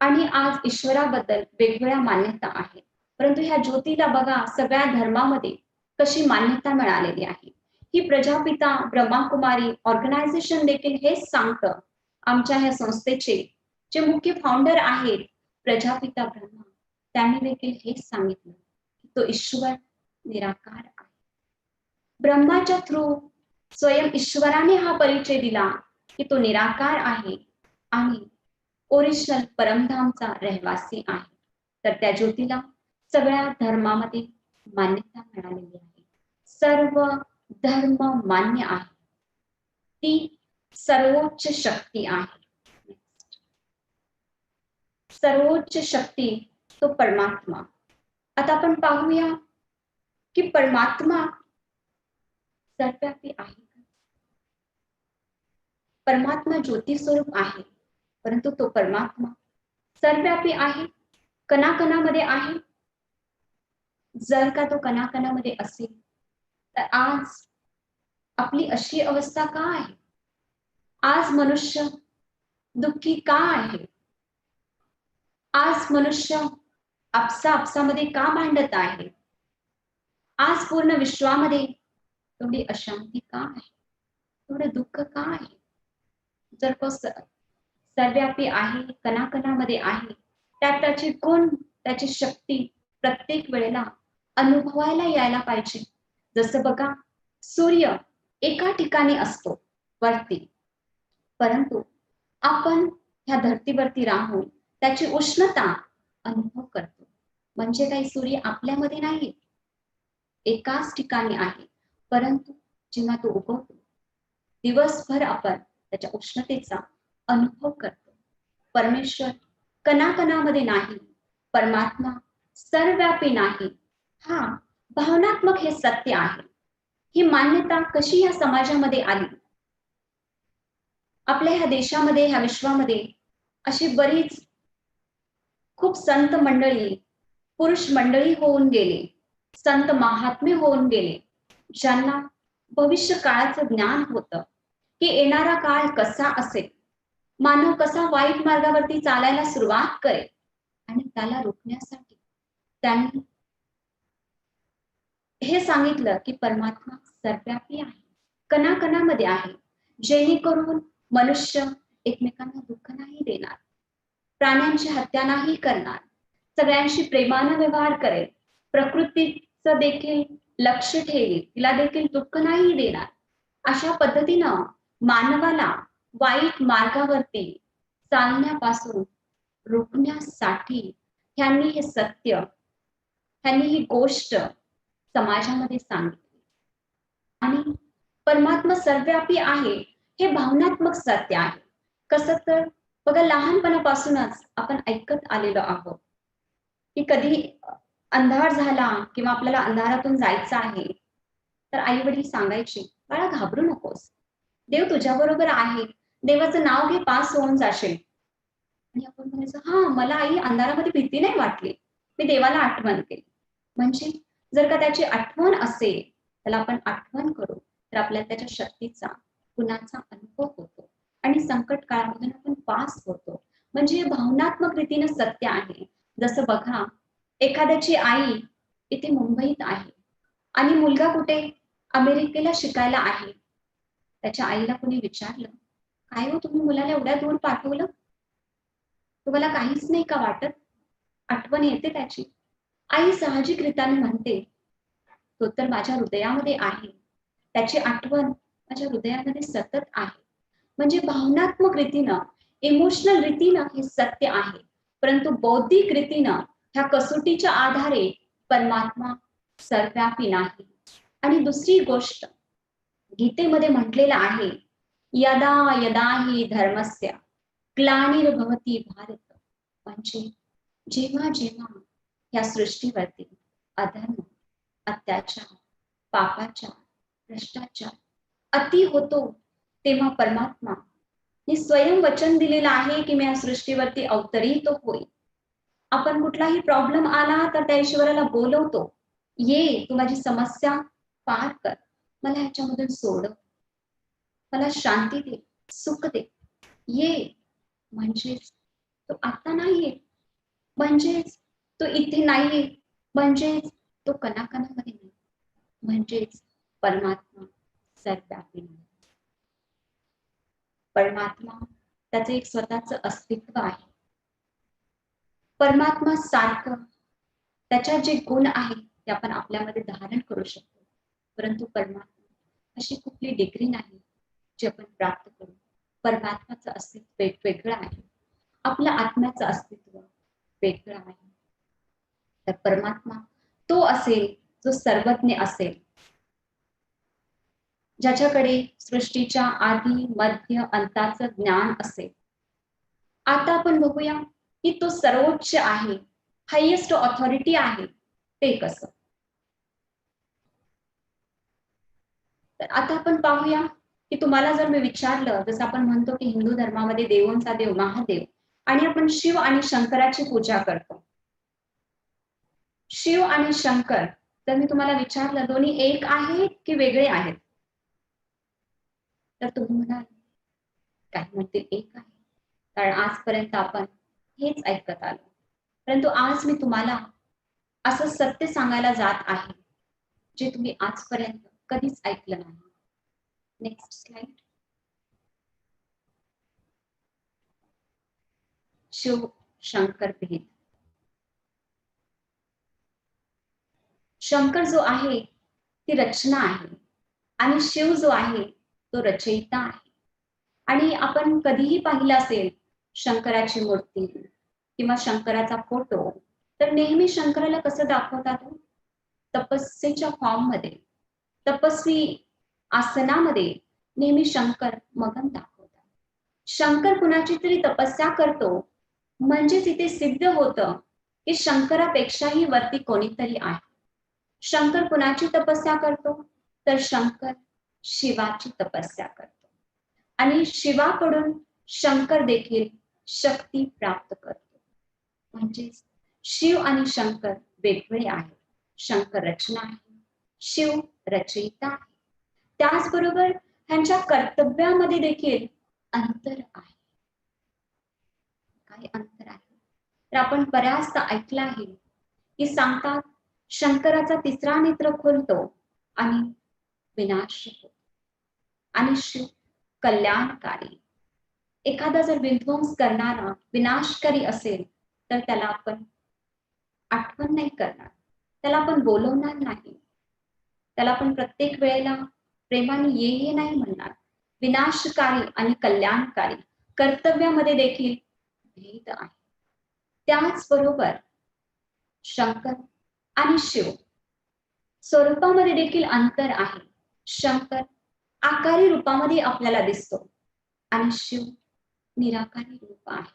आणि आज ईश्वराबद्दल वेगवेगळ्या मान्यता आहेत. परंतु ह्या ज्योतीला बघा सगळ्या धर्मामध्ये कशी मान्यता मिळालेली आहे. ही प्रजापिता ब्रह्माकुमारी ऑर्गनायझेशन देखील हेच सांगतं. आमच्या ह्या संस्थेचे जे मुख्य फाउंडर आहेत प्रजापिता ब्रह्मा, त्यांनी देखील हेच सांगितलं की तो ईश्वर निराकार आहे. ब्रह्माच्या थ्रू स्वयं ईश्वराने हा परिचय दिला की तो निराकार आहे आणि ओरिजिनल परमधामचा रहिवासी आहे. तर त्या ज्योतीला सगळ्या धर्मामध्ये मान्यता मिळालेली आहे. सर्व धर्म मान्य आहे. ती सर्वोच्च शक्ती आहे. सर्वोच्च शक्ती तो परमात्मा. आता आपण पाहूया की परमात्मा सर्वव्यापी आहे. परमात्मा ज्योती स्वरूप आहे, परंतु तो परमात्मा सर्वव्यापी आहे, कणाकणामध्ये आहे. जर का तो कणाकणामध्ये असेल तर आज आपली अशी अवस्था का आहे? आज मनुष्य दुःखी का आहे? आज मनुष्य आपसामध्ये का भांडत आहे? आज पूर्ण विश्वामध्ये तेवढी अशांती का आहे? तेवढं दुःख का आहे? जर तो सर्वव्यापी आहे, कणाकणामध्ये आहे, त्याची गुण, त्याची शक्ती प्रत्येक वेळेला अनुभवायला यायला पाहिजे. जसं बघा, सूर्य एका ठिकाणी असतो वरती, परंतु आपण ह्या धर्तीवरती राहून त्याची उष्णता अनुभव करतो. म्हणजे काही सूर्य आपल्यामध्ये नाही, एकाच ठिकाणी आहे, परंतु जेव्हा तो उगवतो दिवसभर आपण त्याच्या उष्णतेचा अनुभव करतो. परमेश्वर कणाकणामध्ये नाही, परमात्मा सर्वव्यापी नाही. हा भावनात्मक हे सत्य आहे. ही मान्यता कशी या समाजामध्ये आली? आपल्या ह्या देशामध्ये, ह्या विश्वामध्ये अशी बरीच खूप संत मंडळी, पुरुष मंडळी होऊन गेले, संत महात्मे होऊन गेले, ज्यांना भविष्य काळाचं ज्ञान होतं की येणारा काळ कसा असेल, मानव कसा वाईट मार्गावरती चालायला सुरुवात करेल, आणि त्याला रोखण्यासाठी त्यांनी हे सांगितलं की परमात्मा सर्वव्यापी आहे, कणाकणामध्ये आहे, जेणेकरून मनुष्य एकमेकांना दुःख नाही देणार, प्राण्यांची हत्या नाही करणार, सगळ्यांशी प्रेमानं व्यवहार करेल, प्रकृतीचं देखील लक्ष ठेवेल, तिला देखील दुःख नाही देणार. अशा पद्धतीनं मानवाला वाईट मार्गावरती चालण्यापासून रोखण्यासाठी ह्यांनी हे सत्य, ह्यांनी ही गोष्ट समाजामध्ये सांगितली. आणि परमात्मा सर्वव्यापी आहे हे भावनात्मक सत्य आहे. कसं तर बघा, लहानपणापासूनच आपण ऐकत आलेलो आहोत की कधी अंधार झाला किंवा आपल्याला अंधारातून जायचं आहे तर आई वडील सांगायचे, बाळा घाबरू नकोस, देव तुझ्या बरोबर आहे, देवाचं नाव घे, पास होऊन जाशील. आणि आपण म्हणायचं, हा मला आई अंधारामध्ये भीती नाही वाटली, मी देवाला आठवण केली. म्हणजे जर का त्याची आठवण असेल, त्याला आपण आठवण करू तर आपल्याला त्याच्या शक्तीचा, गुणाचा अनुभव होतो आणि संकट काळामधून आपण पास होतो. म्हणजे हे भावनात्मक रीतीने सत्य आहे. जसं बघा, एखाद्याची आई इथे मुंबईत आहे आणि मुलगा कुठे अमेरिकेला शिकायला आहे. त्याच्या आईला कोणी विचारलं, काय हो तुम्ही मुलाला एवढ्या दूर पाठवलं, तुम्हाला काहीच नाही का वाटत, आठवण येते त्याची? आई साहजिक रीतीने म्हणते, तो तर माझ्या हृदयामध्ये आहे, त्याची आठवण माझ्या हृदयामध्ये सतत आहे. म्हणजे भावनात्मक रीतीनं, इमोशनल रीतीनं हे सत्य आहे. परंतु बौद्धिक रीतीनं ह्या कसोटीच्या आधारे परमात्मा सर्वव्यापी नाही. आणि दुसरी गोष्ट, गीतेमध्ये म्हटलेलं आहे, यदा यदा हि धर्मस्य ग्लानिर्भवति भारत. म्हणजे जेव्हा जेव्हा या सृष्टीवरती अधर्म, अत्याचार, पापाचार, भ्रष्टाचार अति होतो, तेव्हा परमात्मा हे स्वयं वचन दिलेलं आहे की मी या सृष्टीवरती अवतरित होईल. आपण कुठलाही प्रॉब्लेम आला तर त्या ईश्वराला बोलवतो, ये तू माझी समस्या पार कर, मला ह्याच्यामधून सोडव, मला शांती दे, सुख दे, ये. म्हणजेच तो आता नाहीये, म्हणजेच तो इथे नाहीये, म्हणजेच तो कणाकणामध्ये नाही, म्हणजेच परमात्मा सर्वव्यापी नाही. परमात्मा त्याचं एक स्वतःचं अस्तित्व आहे. परमात्मा सारखं त्याच्यात जे गुण आहेत ते आपण आपल्यामध्ये धारण करू शकतो. परंतु परमात्मा अशी कुठली डिग्री नाही जी आपण प्राप्त करू. परमात्माचं अस्तित्व वेगवेगळं आहे, आपल्या आत्म्याचं अस्तित्व वेगळं आहे. तर परमात्मा तो असेल जो सर्वज्ञ असेल, ज्याच्याकडे सृष्टीच्या आधी मध्य अंताचं ज्ञान असेल. आता आपण बघूया की तो सर्वोच्च आहे, हायेस्ट ऑथॉरिटी आहे. ते कसं? तर आता आपण पाहूया की तुम्हाला जर मी विचारलं, जसं आपण म्हणतो की हिंदू धर्मामध्ये देवांचा देव महादेव, आणि आपण शिव आणि शंकराची पूजा करतो. शिव आणि शंकर, तर मी तुम्हाला विचारलं दोन्ही एक आहेत की वेगळे आहेत, तर तुम्ही म्हणाल काय म्हणतील एक आहे, कारण आजपर्यंत आपण हेच ऐकत आलो. परंतु आज मी तुम्हाला असं सत्य सांगायला जात आहे जे तुम्ही आजपर्यंत कधीच ऐकलं नाही. Next slide. शिव शंकर भेद. शंकर जो आहे ती रचना आहे आणि शिव जो आहे तो रचयिता आहे. आणि आपण कधीही पाहिलं असेल शंकराची मूर्ती किंवा शंकराचा फोटो, तर नेहमी शंकराला कसं दाखवतात? तपस्येच्या फॉर्म मध्ये, तपस्वी आसनामध्ये नेहमी शंकर मगन दाखवतात. शंकर कुणाची तरी तपस्या करतो, म्हणजेच इथे सिद्ध होतं की शंकरापेक्षाही वरती कोणीतरी आहे. शंकर कुणाची तपस्या करतो? तर शंकर शिवाची तपस्या करतो आणि शिवाकडून शंकर देखील शक्ती प्राप्त करतो. म्हणजेच शिव आणि शंकर वेगवेगळे आहेत. शंकर रचना आहे, शिव रचयिता आहे. त्याचबरोबर ह्यांच्या कर्तव्यामध्ये देखील अंतर आहे. काय अंतर आहे? तर आपण बऱ्याचदा ऐकलं आहे की सांगतात शंकराचा तिसरा नेत्र खोलतो आणि विनाश होतो आणि शिव कल्याणकारी. एखादा जर विध्वंस करणारा विनाशकारी असेल तर त्याला आपण आठवण नाही करणार, त्याला आपण बोलवणार नाही, त्याला आपण प्रत्येक वेळेला प्रेमाने ये नाही म्हणणार. विनाशकारी आणि कल्याणकारी कर्तव्यामध्ये देखील भेद आहे. त्याचबरोबर शंकर आणि शिव स्वरूपामध्ये देखील अंतर आहे. शंकर आकारी रूपामध्ये आपल्याला दिसतो आणि शिव निराकारी रूप आहे.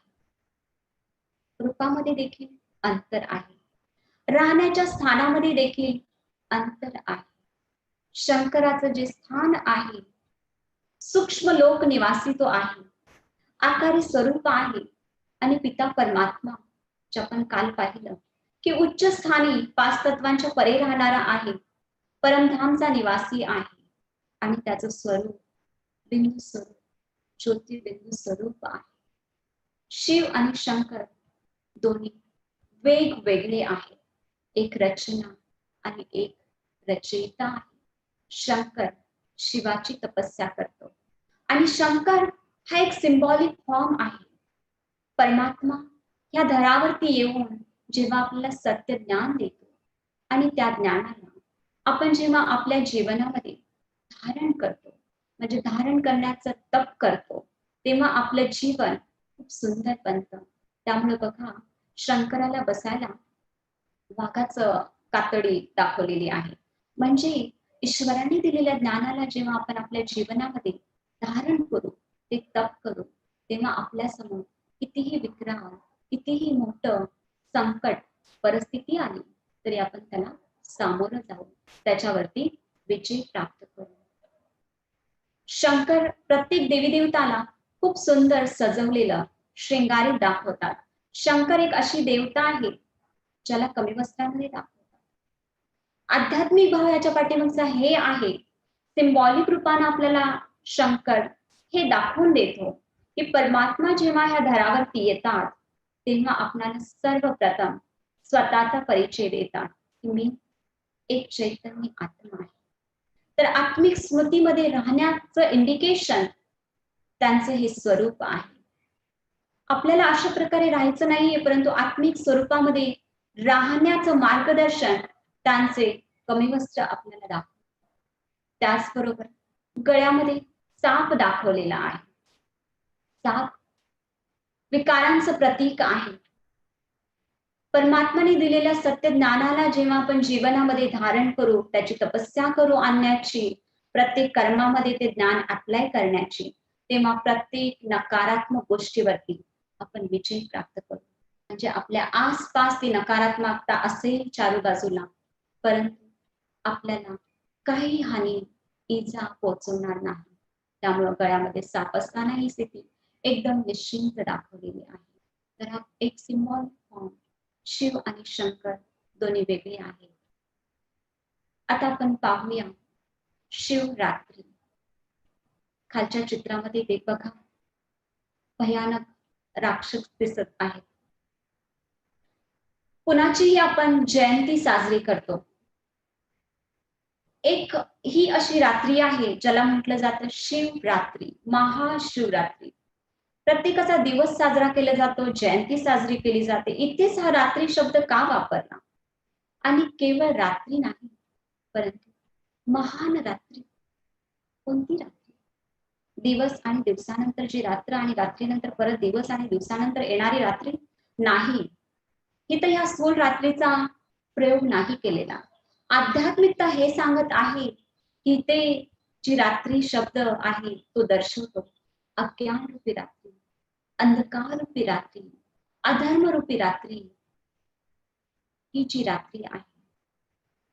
रूपामध्ये देखील अंतर आहे, राहण्याच्या स्थानामध्ये देखील अंतर आहे. शंकराचं जे स्थान आहे सूक्ष्म लोक निवासी तो आहे, आकारी स्वरूप आहे. आणि पिता परमात्मा जे आपण काल पाहिलं की उच्च स्थानी 5 तत्वांच्या परे राहणारा आहे, परमधामचा निवासी आहे आणि त्याचं स्वरूप बिंदू स्वरूप ज्योतिर्बिंदू स्वरूप आहे. शिव आणि शंकर दोन्ही वेगवेगळे आहेत. एक रचना आणि एक रचयिता आहे. शंकर शिवाची तपस्या करतो आणि शंकर हा एक सिंबॉलिक फॉर्म आहे. परमात्मा या धरावरती येऊन जेव्हा आपल्याला सत्य ज्ञान देतो आणि त्या ज्ञानाला आपण जेव्हा आपल्या जीवनामध्ये धारण करतो, म्हणजे धारण करण्याचं तप करतो, तेव्हा आपलं जीवन खूप सुंदर बनतं. त्यामुळे बघा शंकराला बसायला वाघाचं कातडी दाखवलेली आहे. म्हणजे ईश्वराने दिलेल्या ज्ञानाला जेव्हा आपण आपल्या जीवनामध्ये धारण करू, ते तप करू, तेव्हा आपल्या समोर कितीही विक्राळ, कितीही मोठं संकट परिस्थिती आली तरी आपण त्याला सामोरं जाऊ, त्याच्यावरती विजय प्राप्त करू. शंकर प्रत्येक देवी देवताला खूप सुंदर सजवलेलं श्रृंगारित दाखवतात. शंकर एक अशी देवता आहे ज्याला कमी वस्त्रामध्ये दाखवतात. आध्यात्मिक भाव याच्या पाठीमागचा हे आहे, सिंबॉलिक रूपाने आपल्याला शंकर हे दाखवून देतो की परमात्मा जेव्हा ह्या धरावरती येतात तेव्हा आपल्याला सर्वप्रथम स्वतःचा परिचय देतात की मी एक चैतन्य आत्मा आहे. तर आत्मिक स्मृतीमध्ये राहण्याचं इंडिकेशन त्यांचे हे स्वरूप आहे. आपल्याला अशा प्रकारे राहायचं नाहीये, परंतु आत्मिक स्वरूपामध्ये राहण्याचं मार्गदर्शन त्यांचे कमी वस्त्र आपल्याला दाखवतात. त्याचबरोबर गळ्यामध्ये साप दाखवलेला आहे. साप विकारांचं प्रतीक आहे. परमात्माने दिलेल्या सत्य ज्ञानाला जेव्हा आपण जीवनामध्ये धारण करू, त्याची तपस्या करू आणण्याची, प्रत्येक कर्मामध्ये ते ज्ञान अप्लाय करण्याची, तेव्हा प्रत्येक नकारात्मक गोष्टीवरती आपण विजय प्राप्त करू. म्हणजे आपल्या आसपास ती नकारात्मकता असेल चारू बाजूला, परंतु आपल्याला काही हानी इजा पोहोचवणार नाही. त्यामुळे गळ्यामध्ये साप असताना ही स्थिती एकदम निश्चिंत दाखवलेली आहे. तर हा एक सिम्बॉल फॉर्म शिव आणि शंकर दोन्ही वेगळे आहेत. आता आपण पाहूया शिवरात्री. खालच्या चित्रामध्ये ते बघा, भयानक राक्षस दिसत आहेत. कुणाचीही आपण जयंती साजरी करतो. एक ही अशी रात्री आहे ज्याला म्हटलं जातं शिवरात्री, महाशिवरात्री. प्रत्येकाचा दिवस साजरा केला जातो, जयंती साजरी केली जाते. इथेच हा रात्री शब्द का वापरला? आणि केवळ रात्री नाही, परंतु महान रात्री. कोणती रात्री? दिवस आणि दिवसानंतर जी रात्र आणि रात्रीनंतर परत दिवस आणि दिवसानंतर येणारी रात्री नाही. इथं या स्थूल रात्रीचा प्रयोग नाही केलेला. आध्यात्मिकता हे सांगत आहे की ते जी रात्री शब्द आहे तो दर्शवतो अज्ञान रूपी रात्री, अंधकार रूपी रात्री, अधर्म रूपी रात्री. ही जी रात्री आहे,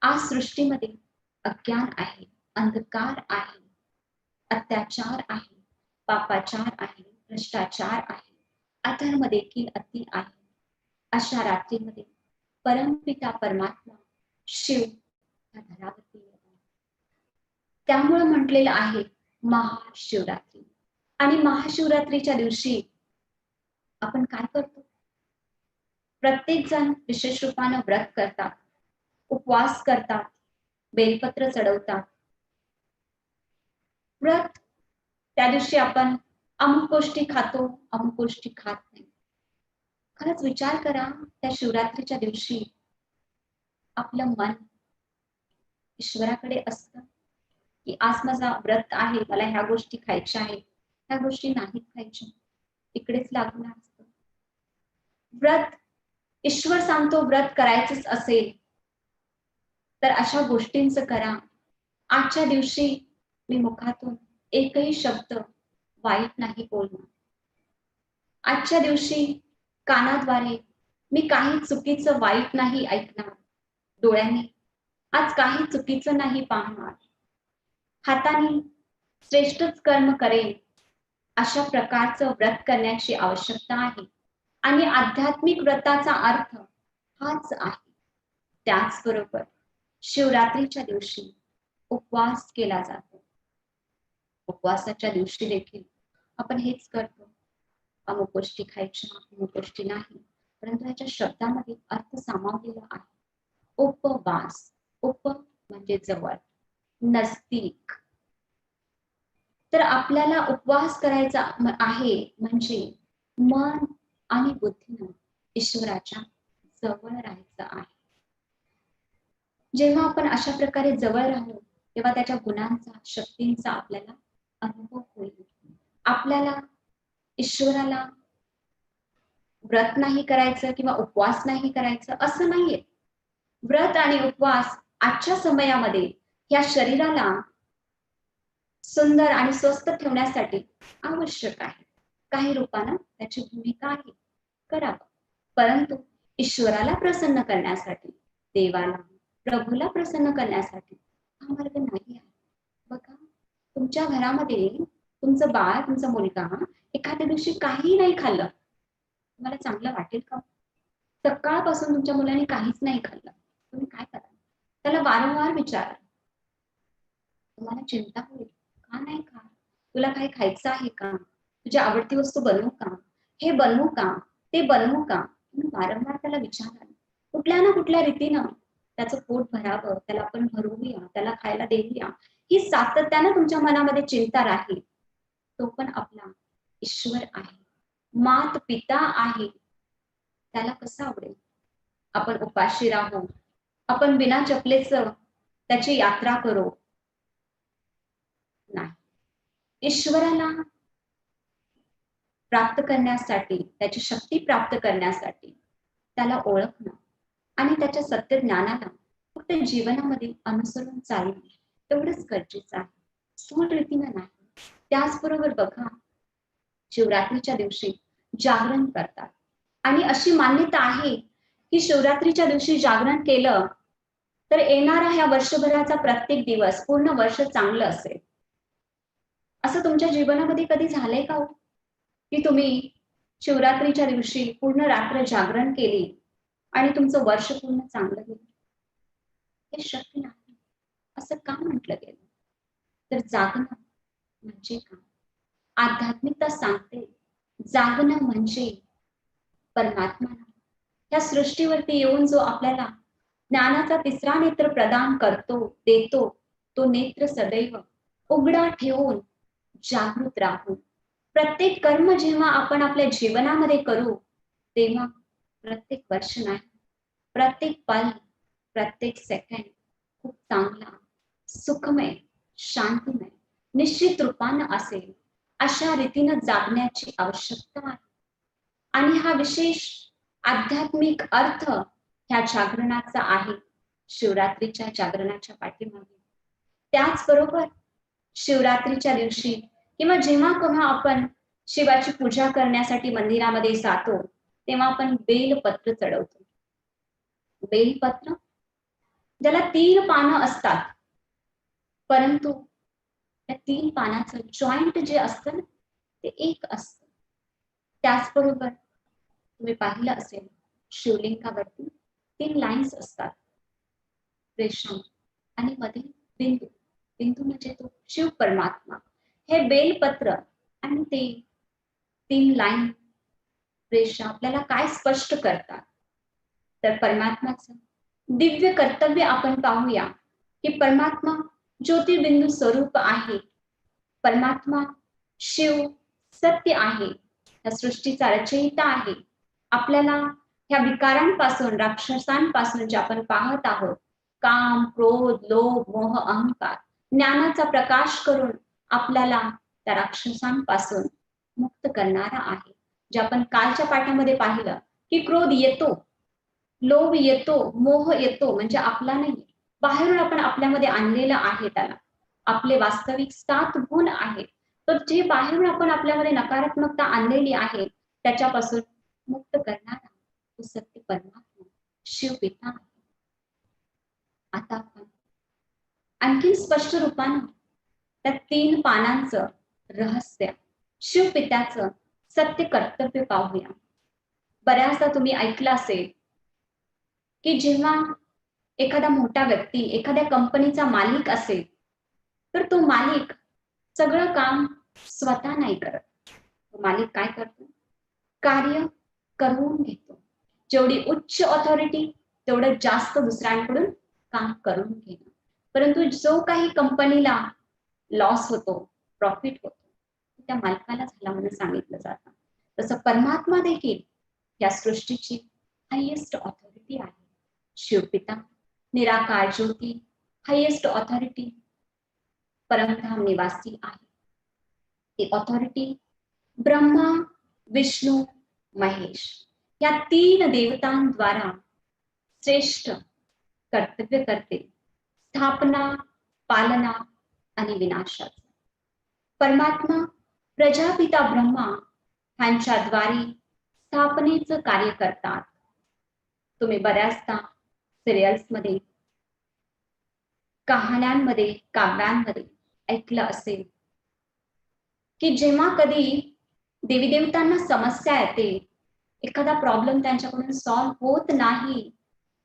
आज सृष्टीमध्ये अज्ञान आहे, अंधकार आहे, अत्याचार आहे, पापाचार आहे, भ्रष्टाचार आहे, अधर्म देखील अति आहे. अशा रात्रीमध्ये परमपिता परमात्मा शिव या धरावरती येतात. त्यामुळे म्हटलेलं आहे महाशिवरात्री. आणि महाशिवरात्रीच्या दिवशी आपण काय करतो? प्रत्येक जण विशेष रूपानं व्रत करतात, उपवास करतात, बेलपत्र चढवतात. व्रत त्या दिवशी आपण अमुक गोष्टी खातो, अमुक गोष्टी खात नाही. खरंच विचार करा, त्या शिवरात्रीच्या दिवशी आपलं मन ईश्वराकडे असतं की आज माझा व्रत आहे, मला ह्या गोष्टी खायच्या आहेत, ह्या गोष्टी नाहीत खायच्या, इकडेच लागून असतं. व्रत ईश्वर सांगतो व्रत करायचंच असेल तर अशा गोष्टींचं करा. आजच्या दिवशी मी मुखातून एकही शब्द वाईट नाही बोलणार. आजच्या दिवशी कानाद्वारे मी काही चुकीचं वाईट नाही ऐकणार. डोळ्याने आज काही चुकीचं नाही पाहणार. हाताने श्रेष्ठच कर्म करेन. अशा प्रकारचं व्रत करण्याची आवश्यकता आहे. आणि आध्यात्मिक व्रताचा अर्थ हाच आहे. त्याचबरोबर शिवरात्रीच्या दिवशी उपवास केला जातो. उपवासाच्या दिवशी देखील आपण हेच करतो, अमुक गोष्टी खायच्या, अमुक गोष्टी नाही. परंतु ह्याच्या शब्दामध्ये अर्थ सामावलेला आहे. उपवास, उप म्हणजे जवळ, नजदीक. तर आपल्याला उपवास करायचा आहे म्हणजे मन आणि बुद्धीनं ईश्वराच्या जवळ राहायचं आहे. जेव्हा आपण अशा प्रकारे जवळ राहू तेव्हा त्याच्या गुणांचा, शक्तींचा आपल्याला अनुभव होईल. आपल्याला ईश्वराला व्रत नाही करायचं किंवा उपवास नाही करायचं असं नाहीये. व्रत आणि उपवास आजच्या समयामध्ये या शरीराला सुंदर आणि स्वस्थ ठेवण्यासाठी आवश्यक आहे. काही रूपानं त्याची भूमिका आहे, करावं. परंतु ईश्वराला प्रसन्न करण्यासाठी, देवाला, प्रभूला प्रसन्न करण्यासाठी हा मार्ग नाही आहे. बघा, तुमच्या घरामध्ये तुमचं बाळ, तुमचा मुलगा एखाद्या दिवशी काही नाही खाल्लं, तुम्हाला चांगलं वाटेल का? सकाळपासून तुमच्या मुलाने काहीच नाही खाल्लं, तुम्ही काय कराल? त्याला वारंवार विचारा. तुम्हाला चिंता होईल, का नाही खा? तुला काही खायचं आहे का? तुझी आवडती वस्तू बनवू का? हे बनवू का? ते बनवू का? तुम्ही वारंवार त्याला विचाराल. कुठल्या ना कुठल्या रीतीनं त्याचं पोट भरावं, त्याला आपण भरवूया, त्याला खायला देऊया, ही सातत्यानं तुमच्या मनामध्ये चिंता राहील. तो पण आपला ईश्वर आहे, मात पिता आहे. त्याला कसं आवडेल आपण उपाशी राहू, आपण बिना चपलेचं त्याची यात्रा करू? नाही. ईश्वराला प्राप्त करण्यासाठी, त्याची शक्ती प्राप्त करण्यासाठी त्याला ओळखणं आणि त्याच्या सत्य ज्ञानाला फक्त जीवनामध्ये अनुसरून चालणं तेवढंच गरजेचं आहे, स्थूल रीतीनं नाही. त्याचबरोबर बघा, शिवरात्रीच्या दिवशी जागरण करतात आणि अशी मान्यता आहे की शिवरात्रीच्या दिवशी जागरण केलं तर येणारा ह्या वर्षभराचा प्रत्येक दिवस, पूर्ण वर्ष चांगलं असेल. असं तुमच्या जीवनामध्ये कधी झालंय का हो? की तुम्ही शिवरात्रीच्या दिवशी पूर्ण रात्र जागरण केली आणि तुमचं वर्ष पूर्ण चांगलं गेलं? हे शक्य नाही. असं का म्हटलं गेलं? तर जागणं म्हणजे काय? आध्यात्मिकता सांगते, जागणं म्हणजे परमात्मा या सृष्टीवरती येऊन जो आपल्याला ज्ञानाचा तिसरा नेत्र प्रदान करतो, देतो, तो नेत्र सदैव उघडा ठेवून जागृत राहू. प्रत्येक कर्म जेव्हा आपण आपल्या जीवनामध्ये करू तेव्हा प्रत्येक वर्ष नाही, प्रत्येक पल, प्रत्येक सेकंड खूप चांगला, सुखमय, शांतिमय, निश्चित रूपानं असेल अशा रीतीनं जागण्याची आवश्यकता आहे. आणि हा विशेष आध्यात्मिक अर्थ ह्या जागरणाचा आहे, शिवरात्रीच्या जागरणाच्या पाठीमागे. त्याचबरोबर शिवरात्रीच्या दिवशी किंवा जेव्हा केव्हा आपण शिवाची पूजा करण्यासाठी मंदिरामध्ये जातो तेव्हा आपण बेलपत्र चढवतो. बेलपत्र ज्याला 3 पानं असतात, परंतु त्या 3 पानाचं जॉईंट जे असतं ते एक असतं. त्याचबरोबर तुम्ही पाहिलं असेल, शिवलिंगावरती 3 लाईन्स असतात, रेशम, आणि मध्ये बिंदू. बिंदू म्हणजे तो शिव परमात्मा. हे बेलपत्र आणि ते 3 लाईन रेषा आपल्याला काय स्पष्ट करतात, तर परमात्माचं दिव्य कर्तव्य आपण पाहूया की परमात्मा ज्योतिर्बिंदू स्वरूप आहे. परमात्मा शिव सत्य आहे, या सृष्टीचा रचयिता आहे. आपल्याला ह्या विकारांपासून, राक्षसांपासून जे आपण पाहत आहोत, काम, क्रोध, लोभ, मोह, अहंकार, ज्ञानाचा प्रकाश करून आपल्याला त्या राक्षसांपासून मुक्त करणारा आहे. जे आपण कालच्या पाठामध्ये पाहिलं की क्रोध येतो, लोभ येतो, मोह येतो, म्हणजे आपला नाही, बाहेरून आपण आपल्यामध्ये आणलेलं आहे. त्याला आपले वास्तविक 7 गुण आहेत. तर जे बाहेरून आपण आपल्यामध्ये नकारात्मकता आणलेली आहे त्याच्यापासून मुक्त करणारा तो सत्य परमात्मा शिव पिता आहे. आता आपण आणखी स्पष्ट रूपाने त्या 3 पानांचं रहस्य, शिव पित्याचं सत्य कर्तव्य पाहूया. बऱ्याचदा तुम्ही ऐकलं असेल की जेव्हा एखादा मोठा व्यक्ती एखाद्या कंपनीचा मालिक असेल तर तो मालिक सगळं काम स्वतः नाही करत. तो मालिक काय करतो, कार्य करून घेतो. जेवढी उच्च ऑथॉरिटी तेवढं जास्त दुसऱ्यांकडून काम करून घेणं. परंतु जो काही कंपनीला लॉस होतो, प्रॉफिट होतो, त्या मालकाला झाला म्हणून सांगितलं जातं. तसं परमात्मा देखील या सृष्टीची हायेस्ट ऑथॉरिटी आहे. शिवपिता निराकार ज्योती हायेस्ट ऑथॉरिटी परमधाम निवासी आहे. ती ऑथॉरिटी ब्रह्मा, विष्णू, महेश या 3 देवतांद्वारा श्रेष्ठ कर्तव्य करते, स्थापना, पालना आणि विनाशाचं. परमात्मा प्रजापिता ब्रह्मा ह्यांच्याद्वारे स्थापनेचं कार्य करतात. तुम्ही बऱ्याचदा सिरियल्स मध्ये, कहाण्यांमध्ये, काव्यांमध्ये ऐकलं असेल की जेव्हा कधी देवी देवतांना समस्या येते, एखादा प्रॉब्लेम त्यांच्याकडून सॉल्व्ह होत नाही,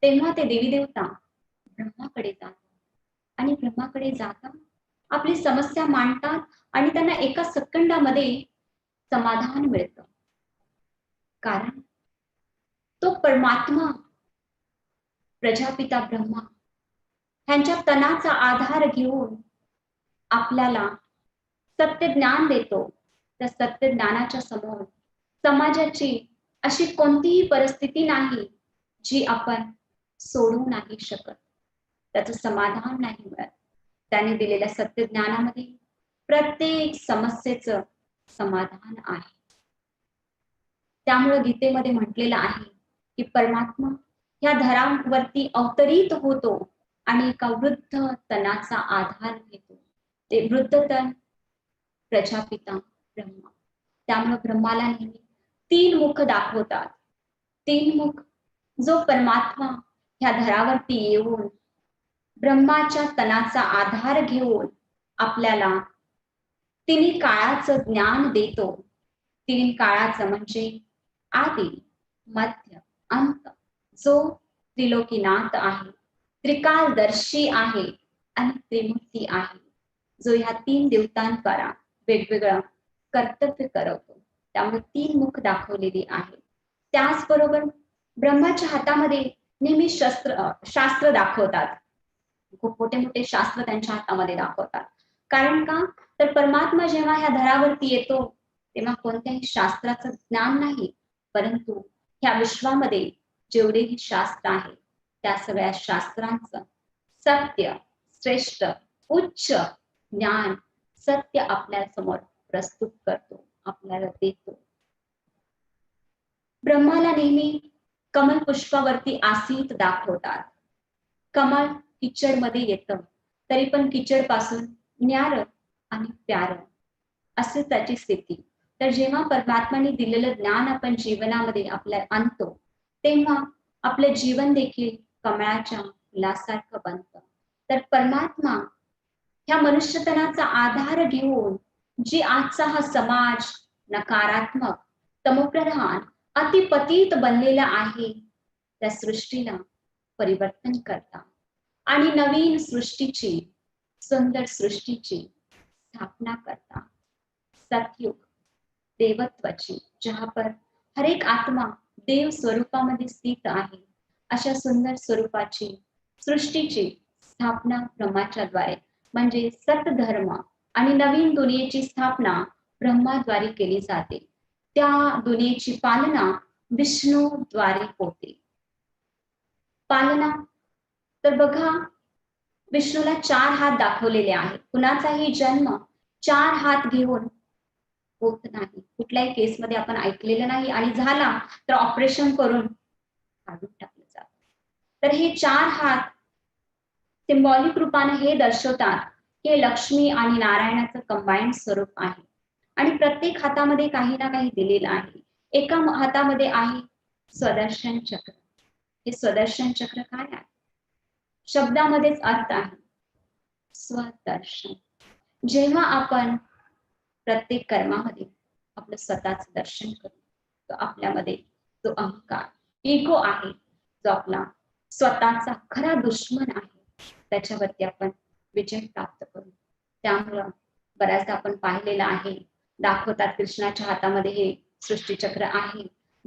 तेव्हा ते देवी देवता ब्रह्माकडे जातात आणि ब्रह्माकडे जातात, आपली समस्या मांडतात आणि त्यांना एका सेकंदामध्ये समाधान मिळतं. कारण तो परमात्मा प्रजापिता ब्रह्मा ह्यांच्या तनाचा आधार घेऊन आपल्याला सत्य ज्ञान देतो. त्या सत्य ज्ञानाच्या समोर समाजाची अशी कोणतीही परिस्थिती नाही जी आपण सोडवू नाही शकत, त्याचं समाधान नाही मिळत. त्याने दिलेल्या सत्य ज्ञानामध्ये प्रत्येक समस्येचं समाधान आहे. त्यामुळे गीतेमध्ये म्हटलेलं आहे की परमात्मा ह्या धरावरती अवतरित होतो आणि एका वृद्ध तनाचा आधार घेतो. ते वृद्ध तन प्रजापिता ब्रह्मा. त्यामुळे ब्रह्माला नेहमी 3 मुख दाखवतात. 3 मुख जो परमात्मा ह्या धरावरती येऊन ब्रह्माच्या तनाचा आधार घेऊन आपल्याला 3 काळाचं ज्ञान देतो. 3 काळाचं म्हणजे आदि, मध्य, अंत, जो त्रिलोकीनाथ आहे, त्रिकालदर्शी आहे आणि त्रिमूर्ती आहे, जो ह्या 3 देवतांद्वारा वेगवेगळं कर्तव्य करवतो. त्यामुळे 3 मुख दाखवलेली आहे. त्याचबरोबर ब्रह्माच्या हातामध्ये नेहमी शास्त्र दाखवतात. खूप मोठे मोठे शास्त्र त्यांच्या हातामध्ये दाखवतात. कारण का, तर परमात्मा जेव्हा ह्या धरावरती येतो तेव्हा कोणत्याही शास्त्राचं ज्ञान नाही, परंतु ह्या विश्वामध्ये जेवढेही शास्त्र आहे त्या सगळ्या शास्त्रांचं सत्य, श्रेष्ठ, उच्च ज्ञान, सत्य आपल्या समोर प्रस्तुत करतो, आपल्याला देतो. ब्रह्माला नेहमी कमल पुष्पावरती आसीत दाखवतात. कमळ किचड मध्ये येतं, तरी पण किचड पासून न्यार आणि प्यार असे त्याची स्थिती. तर जेव्हा परमात्माने दिलेलं ज्ञान आपण जीवनामध्ये आपल्या आणतो तेव्हा आपलं जीवन देखील कमळाच्या फुलासारखं बनतं. तर परमात्मा ह्या मनुष्यतनाचा आधार घेऊन जी आजचा हा समाज नकारात्मक, तमोप्रधान, अतिपतित बनलेला आहे, त्या सृष्टीला परिवर्तन करता आणि नवीन सृष्टीची, सुंदर सृष्टीची स्थापना करता. सतयुग देवत्वाची, जहां पर हर एक आत्मा देव स्वरूपामध्ये स्थित आहे, अशा सुंदर स्वरूपाची सृष्टीची स्थापना ब्रह्माच्या द्वारे म्हणजे सतधर्म आणि नवीन दुनियेची स्थापना ब्रह्माद्वारे केली जाते. त्या दुनियेची पालना विष्णूद्वारे होते. पालना तर बघा, विष्णूला 4 हात दाखवलेले आहेत. कुणाचाही जन्म 4 हात घेऊन होत नाही. कुठल्याही केसमध्ये आपण ऐकलेलं नाही आणि झाला तर ऑपरेशन करून काढून टाकलं जातं. तर हे 4 हात सिंबॉलिक रूपाने हे दर्शवतात की लक्ष्मी आणि नारायणाचं कंबाईंड स्वरूप आहे आणि प्रत्येक हातामध्ये काही ना काही दिलेलं आहे. एका हातामध्ये आहे स्वदर्शन चक्र. हे स्वदर्शन चक्र काय आहे? शब्दामध्येच अर्थ आहे स्वदर्शन. जेव्हा आपण प्रत्येक कर्मामध्ये आपलं स्वतःच दर्शन करू, तो आपल्यामध्ये जो अहंकार, इगो आहे, जो आपला स्वतःचा खरा दुश्मन आहे, त्याच्यावरती आपण विजय प्राप्त करू. त्यामुळं बऱ्याचदा आपण पाहिलेलं आहे, दाखवतात कृष्णाच्या हातामध्ये हे सृष्टीचक्र आहे,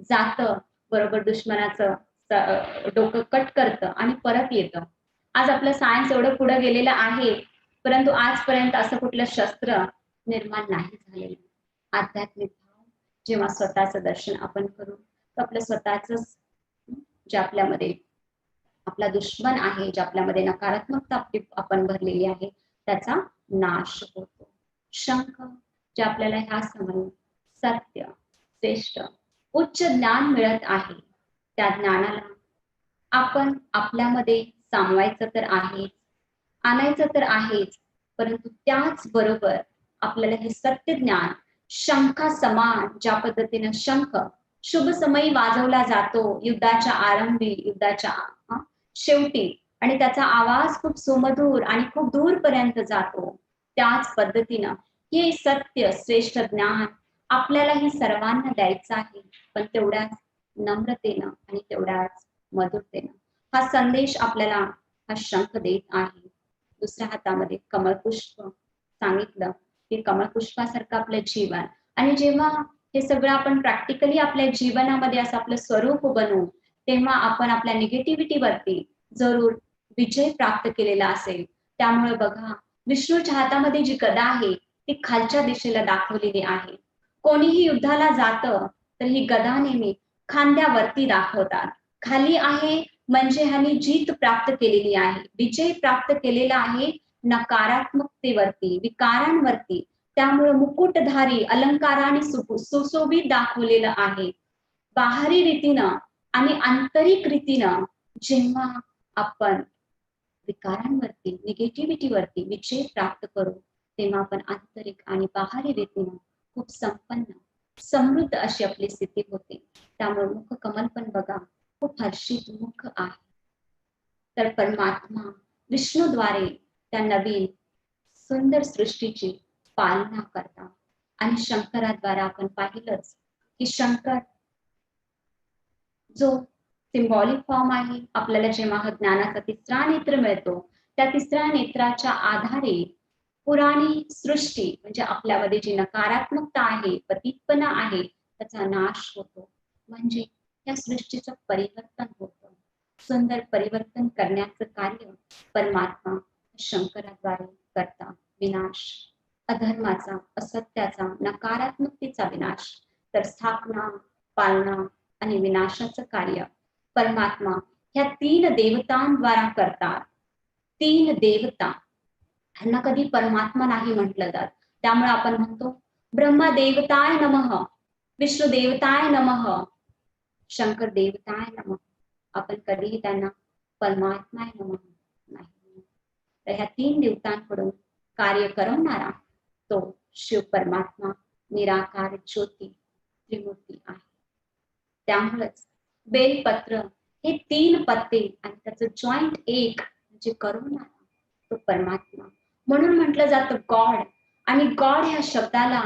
जातं बरोबर दुश्मनाचं डोकं कट करतं आणि परत येतं. आज आपलं सायन्स एवढं पुढे गेलेलं आहे, परंतु आजपर्यंत असं कुठलं शस्त्र निर्माण नाही झालेलं. आध्यात्मिक भाव जेव्हा स्वतःचं दर्शन आपण करू, तर आपलं स्वतःच जे आपल्यामध्ये आपला दुश्मन आहे, जे आपल्यामध्ये नकारात्मकता आपण भरलेली आहे, त्याचा नाश होतो. शंख जे आपल्याला ह्या समयी सत्य, श्रेष्ठ, उच्च ज्ञान मिळत आहे, त्या ज्ञानाला आपण आपल्यामध्ये सामावायचं तर आहेच, आणायचं तर आहेच, परंतु त्याच बरोबर आपल्याला हे सत्य ज्ञान शंखा समान, ज्या पद्धतीने शंख शुभ समयी वाजवला जातो युद्धाच्या आरंभी, युद्धाच्या शेवटी, आणि त्याचा आवाज खूप सुमधुर आणि खूप दूरपर्यंत जातो, त्याच पद्धतीनं हे सत्य श्रेष्ठ ज्ञान आपल्यालाही सर्वांना द्यायचं आहे, पण तेवढ्याच नम्रतेनं आणि तेवढ्याच मधुरतेनं. हा संदेश आपल्याला हा शंख देत आहे. दुसऱ्या हातामध्ये कमळपुष्प सांगितलं की कमळपुष्पासारखं आपलं जीवन, आणि जेव्हा हे सगळं आपण प्रॅक्टिकली आपल्या जीवनामध्ये असं आपलं स्वरूप बनवू, तेव्हा आपण आपल्या निगेटिव्हिटीवरती जरूर विजय प्राप्त केलेला असेल. त्यामुळे बघा, विष्णूच्या हातामध्ये जी गदा आहे ती खालच्या दिशेला दाखवलेली आहे. कोणीही युद्धाला जातं तर ही गदा नेहमी खांद्यावरती दाखवतात. खाली आहे म्हणजे ह्याने जीत प्राप्त केलेली आहे, विजय प्राप्त केलेला आहे नकारात्मकतेवरती, विकारांवरती. त्यामुळे मुकुटधारी अलंकाराने सुशोभित दाखवलेलं आहे. बाहेरी रीतीनं आणि आंतरिक रीतीनं जेव्हा आपण विकारांवरती, निगेटिव्हिटीवरती विजय प्राप्त करू, तेव्हा आपण आंतरिक आणि बाहेरी रीतीनं खूप संपन्न, समृद्ध अशी आपली स्थिती होते. त्यामुळे मुख कमल पण बघा खूप हर्षित मुख आहे. तर परमात्मा विष्णूद्वारे त्या नवीन सुंदर सृष्टीची पालना करता, आणि शंकराद्वारे आपण पाहिलंच की शंकर जो सिंबॉलिक फॉर्म आहे, आपल्याला जेव्हा ज्ञानाचा तिसरा नेत्र मिळतो, त्या तिसऱ्या नेत्राच्या आधारे पुराणी सृष्टी म्हणजे आपल्यामध्ये जी नकारात्मकता आहे, पतितपणा आहे, त्याचा नाश होतो, म्हणजे या सृष्टीचं परिवर्तन होतं. सुंदर परिवर्तन करण्याचं कार्य परमात्मा शंकराद्वारे करता. विनाश, अधर्माचा, असत्याचा, नकारात्मकतेचा विनाश, तर स्थापना, पालना आणि विनाशाचं कार्य परमात्मा ह्या 3 देवतांद्वारा करतात. 3 देवता, ह्यांना कधी परमात्मा नाही म्हटलं जात. त्यामुळे आपण म्हणतो ब्रह्मा देवताय नमः, विष्णू देवताय नमः, शंकर देवताय नमः. आपण कधीही त्यांना परमात्माय नमः नाही. तर ह्या 3 देवतांकडून कार्य करवणारा तो शिव परमात्मा निराकार ज्योती त्रिमूर्ती आहे. त्यामुळेच बेलपत्र हे 3 पत्ते आणि त्याचं जॉईंट एक म्हणजे करवणारा तो परमात्मा, म्हणून म्हटलं जातं गॉड. आणि गॉड ह्या शब्दाला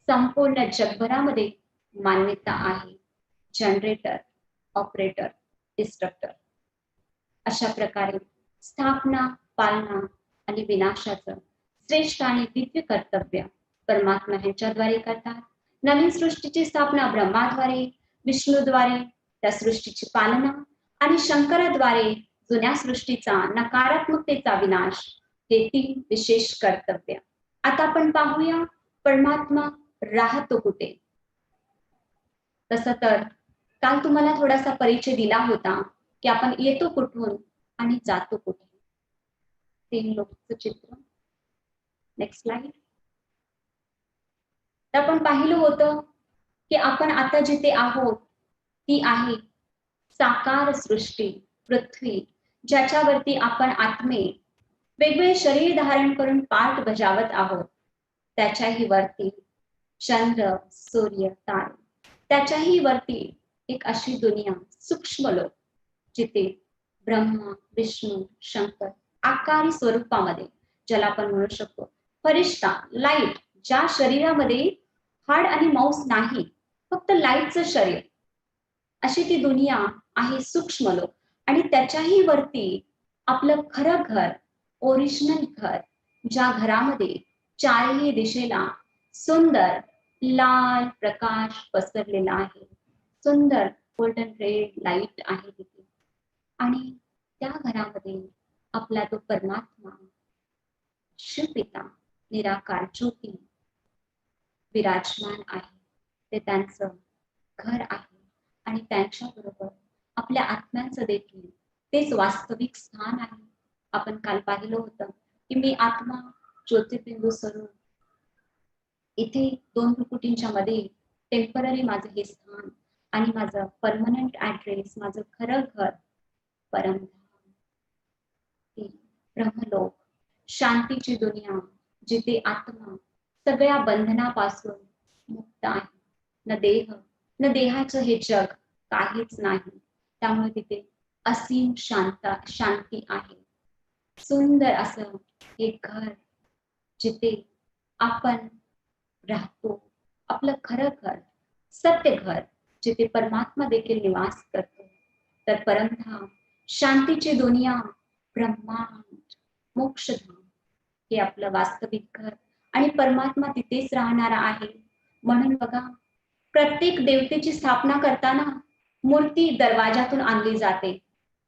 संपूर्ण जगभरामध्ये मान्यता आहे. Generator, operator, destructor. अशा प्रकारे स्थापना, पालना आणि विनाशाचं श्रेष्ठ आणि दिव्य कर्तव्य परमात्मा ह्यांच्याद्वारे करतात. नवीन सृष्टीची स्थापना ब्रह्माद्वारे, विष्णूद्वारे, त्या सृष्टीची पालना आणि शंकराद्वारे जुन्या सृष्टीचा नकारात्मकतेचा विनाश, हे 3 विशेष कर्तव्य. आता आपण पाहूया परमात्मा राहतो कुठे. तसं तर काल तुम्हाला थोडासा परिचय दिला होता की आपण येतो कुठून आणि जातो कुठे. 3 लोकचं चित्र. Next slide. तर आपण पाहिलं होतं की आपण आता जिथे आहोत ती आहे साकार सृष्टी, पृथ्वी, ज्याच्यावरती आपण आत्मे वेगवेगळे शरीर धारण करून पाठ बजावत आहोत. त्याच्याही वरती चंद्र, सूर्य, तारे, त्याच्याही वरती एक अशी दुनिया, सूक्ष्म लोक, जिथे ब्रह्मा, विष्णू, शंकर आकारी स्वरूपामध्ये, ज्याला आपण म्हणू शकतो फरिश्ता, लाईट, ज्या शरीरामध्ये हाड आणि मांस नाही, फक्त लाईटचं शरीर, अशी ती दुनिया आहे सूक्ष्म लोक. आणि त्याच्याही वरती आपलं खरं घर, ओरिजिनल घर, ज्या घरामध्ये चारही दिशेला सुंदर लाल प्रकाश पसरलेला आहे, सुंदर गोल्डन रेड लाईट आहे तिथे. आणि त्या घरामध्ये आपला तो परमात्मा शिवपिता निराकार ज्योती विराजमान आहे. ते त्यांचं घर आहे आणि त्यांच्याबरोबर आपल्या आत्म्यांचं देखील तेच वास्तविक स्थान आहे. आपण काल पाहिलं होतं की मी आत्मा ज्योतिर्बिंदू स्वरूप, इथे 2 भ्रुकुटींच्या मध्ये टेम्पररी माझं हे स्थान आणि माझं परमनंट ऍड्रेस, माझं खरं घर परमधाम, ब्रह्मलोक, शांतीची दुनिया, जिथे आत्मा सगळ्या बंधनापासून मुक्त आहे. न देह न देहाचं हे जग काहीच नाही. त्यामुळे तिथे असीम शांती आहे. सुंदर असं एक घर, जिथे आपण राहतो, आपलं खरं घर, सत्य घर, जिथे परमात्मा देखील निवास करतो. तर परमधाम, शांतीची दुनिया, ब्रह्मांड, मोक्षधाम, हे आपलं वास्तविक घर आणि परमात्मा तिथेच राहणारा आहे. म्हणून बघा, प्रत्येक देवतेची स्थापना करताना मूर्ती दरवाजातून आणली जाते,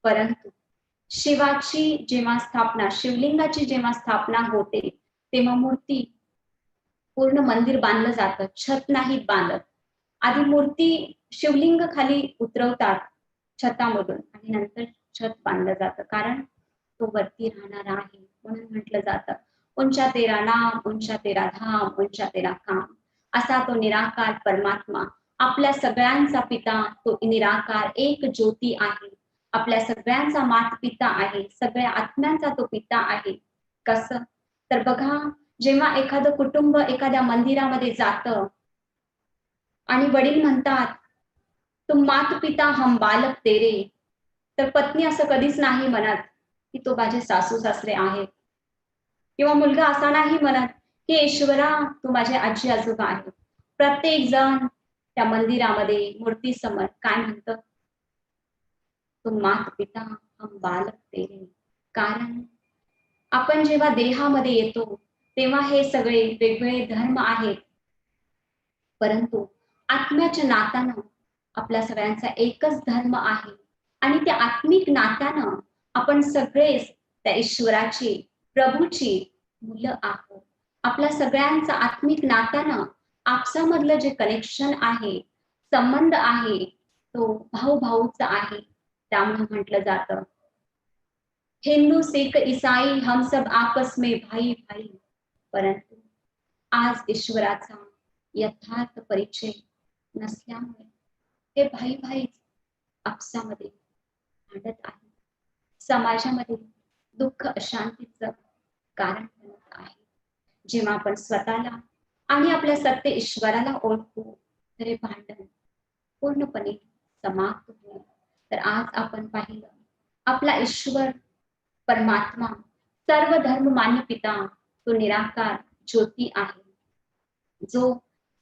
परंतु शिवाची जेव्हा स्थापना, शिवलिंगाची जेव्हा स्थापना होते, तेव्हा मूर्ती पूर्ण मंदिर बांधलं जातं, छत नाही बांधत. आधी मूर्ती शिवलिंग खाली उतरवतात छतामधून आणि नंतर छत बांधलं जातं, कारण तो वरती राहणारा आहे. म्हणून म्हटलं जातं उंचा तेरा नाम, उंचा तेरा धाम, उंचा तेरा काम. असा तो निराकार परमात्मा, आपल्या सगळ्यांचा पिता, तो निराकार एक ज्योती आहे. आपल्या सगळ्यांचा मात पिता आहे, सगळ्या आत्म्यांचा तो पिता आहे. कसं? तर बघा, जेव्हा एखादं कुटुंब एखाद्या मंदिरामध्ये जातं आणि वडील म्हणतात तुम मात पिता हम बालक तेरे, तर पत्नी असं कधीच नाही म्हणत की तो माझे सासू सासरे आहेत, किंवा मुलगा असा नाही म्हणत की ईश्वरा तू माझे आजी आजोबा आहेत. प्रत्येक जण त्या मंदिरामध्ये मूर्ती समोर काय म्हणतं, तुम मात पिता हम बालक तेरे. कारण आपण जेव्हा देहामध्ये येतो तेव्हा हे सगळे वेगवेगळे धर्म आहेत, परंतु आत्म्याच्या नात्यानं आपल्या सगळ्यांचा एकच धर्म आहे. आणि त्या आत्मिक नात्यानं आपण सगळेच त्या ईश्वराची, प्रभूची मुलं आहोत. आपल्या सगळ्यांचा आत्मिक नात्यानं आपसामधलं जे कनेक्शन आहे, संबंध आहे, तो भाऊ-भाऊचा आहे. त्यामुळे म्हटलं जातं हिंदू, सिख, ईसाई हम सब आपस में भाई भाई. परंतु आज ईश्वराचा यथार्थ परिचय नसल्यामुळे हे भाई भाई आपसामध्ये भांडत आहे, समाजामध्ये दुःख अशांतीचं कारण बनत आहे. जेव्हा आपण स्वतःला आणि आपल्या सत्य ईश्वराला ओळखू तर हे भांडण पूर्णपणे समाप्त होईल. तर आज आपण पाहिलं आपला ईश्वर परमात्मा, सर्व धर्म मान्य पिता, तो निराकार ज्योती आहे, जो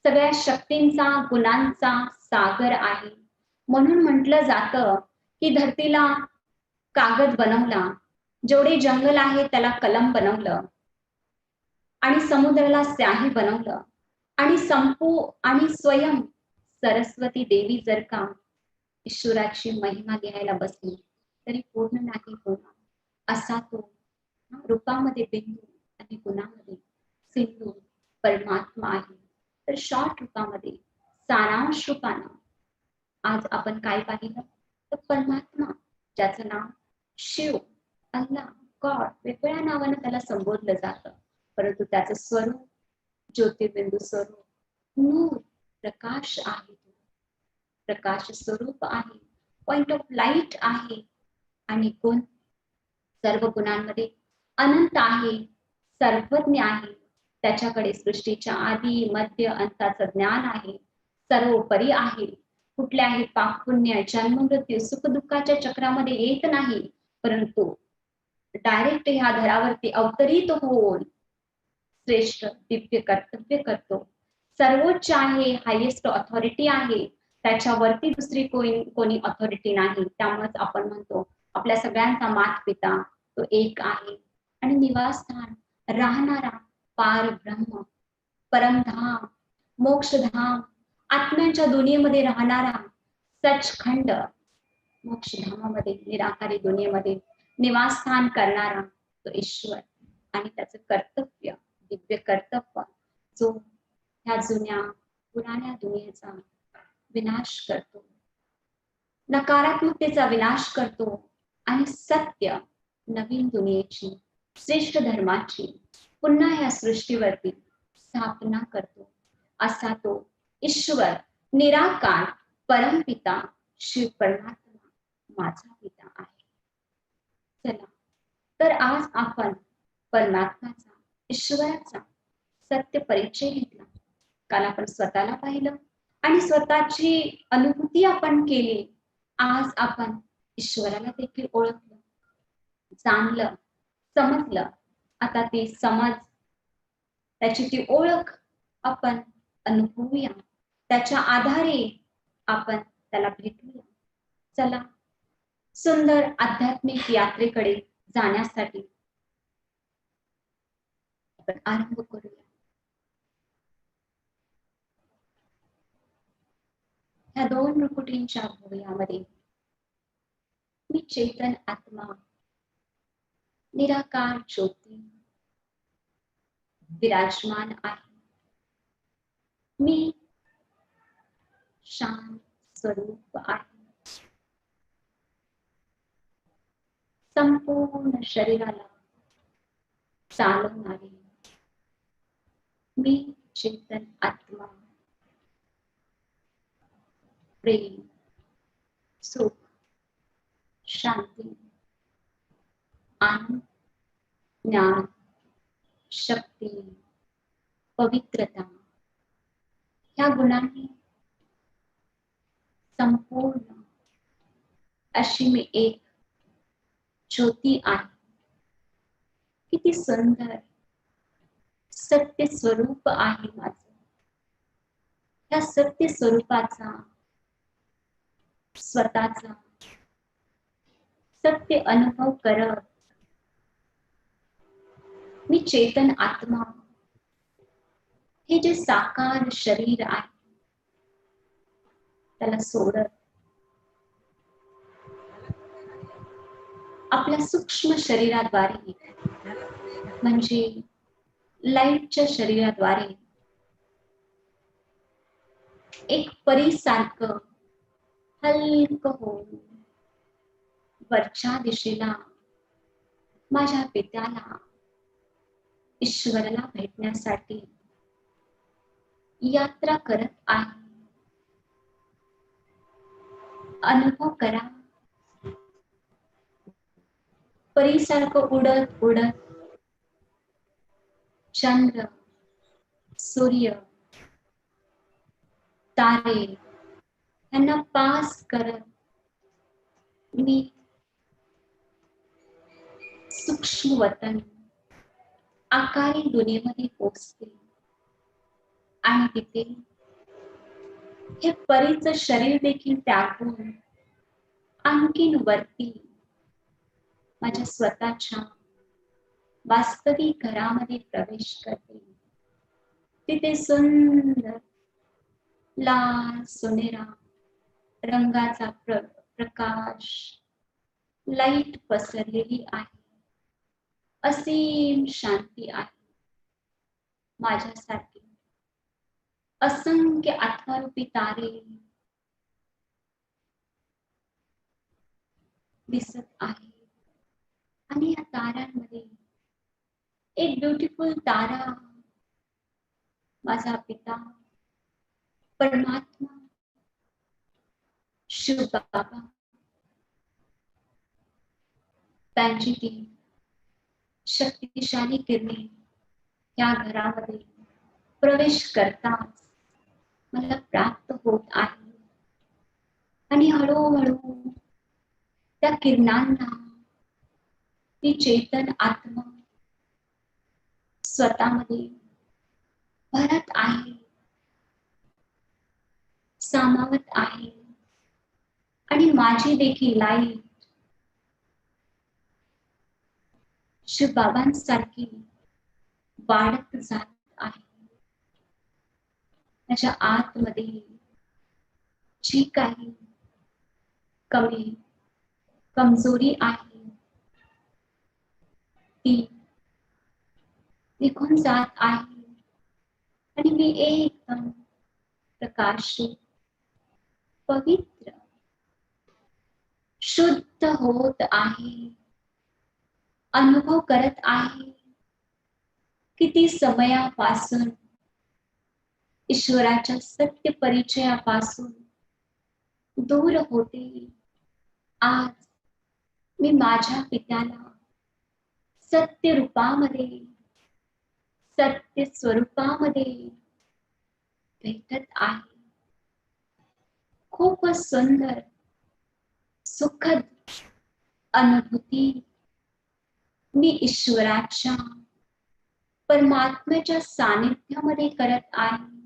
सगळ्या शक्तींचा, गुणांचा सागर आहे. म्हणून म्हटलं जातं की धरतीला कागद बनवला, जेवढे जंगल आहे त्याला कलम बनवलं, आणि समुद्राला स्याही बनवलं, आणि संपू आणि स्वयं सरस्वती देवी जर का ईश्वराची महिमा लिहायला बसली तरी पूर्ण नाही होणार. असा तो रूपामध्ये बिंदू आणि गुणामध्ये सिंधू परमात्मा आहे. तर शॉर्ट रूपामध्ये सारांश रूपानं आज आपण काय पाहिलं तर परमात्मा, ज्याचं नाव शिव, अल्लाह, गॉड वेगवेगळ्या नावानं त्याला संबोधलं जातं, परंतु त्याचं स्वरूप ज्योतिर्बिंदू स्वरूप, नूर, प्रकाश आहे. प्रकाश स्वरूप आहे, पॉइंट ऑफ लाईट आहे, आणि गुण सर्व गुणांमध्ये अनंत आहे, सर्वज्ञ आहे. त्याच्याकडे सृष्टीच्या आदी मध्य अंताचं ज्ञान आहे, सर्वोपरी आहे. कुठल्याही पाप पुण्य जन्म मृत्यू सुख दुःखाच्या चक्रामध्ये येत नाही, परंतु डायरेक्ट ह्या धरावरती अवतरित होऊन श्रेष्ठ दिव्य कर्तव्य करतो. सर्वोच्च आहे, हायेस्ट ऑथॉरिटी आहे, त्याच्यावरती दुसरी कोणी ऑथॉरिटी नाही. त्यामुळेच आपण म्हणतो आपल्या सगळ्यांचा मात पिता तो एक आहे, आणि निवासस्थान राहणारा पार ब्रह्म, परमधाम, मोक्षधाम, आत्म्यांच्या दुनियेमध्ये राहणारा सचखंड, मोक्षधामामध्ये निराकारी दुनियेमध्ये निवासस्थान करणारा तो ईश्वर, आणि त्याचं कर्तव्य दिव्य कर्तव्य जो ह्या जुन्या पुराण्या दुनियेचा विनाश करतो, नकारात्मकतेचा विनाश करतो, आणि सत्य नवीन दुनियेची श्रेष्ठ धर्माची पुन्हा ह्या सृष्टीवरती स्थापना करतो. असा तो ईश्वर निराकार परमपिता शिव परमात्मा माझा पिता आहे. चला तर आज आपण परमात्माचा ईश्वराचा सत्य परिचय घेतला. काल आपण स्वतःला पाहिलं आणि स्वतःची अनुभूती आपण केली. आज आपण ईश्वराला देखील ओळखलं, जाणलं, समजलं. आता ती समज, त्याची ती ओळख आपण अनुभवूया, त्याच्या आधारे आपण त्याला भेटूया. चला सुंदर आध्यात्मिक यात्रेकडे जाण्यासाठी आपण आरंभ करूया. ह्या दोन भ्रुकुटींच्या भुवयामध्ये मी चेतन आत्मा, निराकार ज्योती विराजमान आहे. मी शांत स्वरूप आहे. संपूर्ण शरीराला चालवणारे मी चेतन आत्मा, प्रेम, सुख, शांती, आनंद, ज्ञान, शक्ती, पवित्रता ह्या गुणांनी संपूर्ण अशी मी एक ज्योती आहे. किती सुंदर सत्य स्वरूप आहे माझं. या सत्य स्वरूपाचा स्वतःचा सत्य अनुभव करत मी चेतन आत्मा, हे जे साकार शरीर आहे त्याला सोडत आपल्या सूक्ष्म शरीराद्वारे, म्हणजे लाईटच्या शरीराद्वारे एक परीसारखं हलकं होऊन वरच्या दिशेला माझ्या पित्याला, ईश्वराला भेटण्यासाठी यात्रा करत आहे. अनुभव करा, परीसारखं उडत उडत चंद्र, सूर्य, तारे यांना पास करत मी सूक्ष्म वतन आकारी दुनियेमध्ये पोहोचते, आणि तिथे हे परीचं शरीर देखील त्यागून आणखीन वरती माझ्या स्वतःच्या वास्तविक घरामध्ये प्रवेश करते. तिथे सुंदर लाल सोनेरा रंगाचा प्रकाश, लाईट पसरलेली आहे. असीम शांती आहे. माझ्यासारखे असंख्य आत्मरूपी तारे दिसत आहे. आणि या ताऱ्यांमध्ये एक ब्युटिफुल तारा माझा पिता परमात्मा शिव बाबा, त्यांची ती शक्तिशाली किरणे या घरामध्ये प्रवेश करताच मला प्राप्त होत आहे. आणि हळूहळू त्या किरणांना ती चेतन आत्मा स्वतःमध्ये भरत आहे, सामावत आहे. आणि माझी देखील लाईट शिवबाबांसारखी वाढत जात आहे. त्याच्या आतमध्ये जी काही कमजोरी आहे ती निघून जात आहे. आणि मी एकदम प्रकाशित, पवित्र, शुद्ध होत आहे. अनुभव करत आहे. किती समयापासून ईश्वराच्या सत्य परिचयापासून दूर होते. आज मी माझ्या पित्याला सत्य रूपामध्ये, सत्य स्वरूपामध्ये भेटत आहे. खूपच सुंदर, सुखद अनुभूती मी ईश्वराच्या, परमात्म्याच्या सानिध्यामध्ये करत आहे.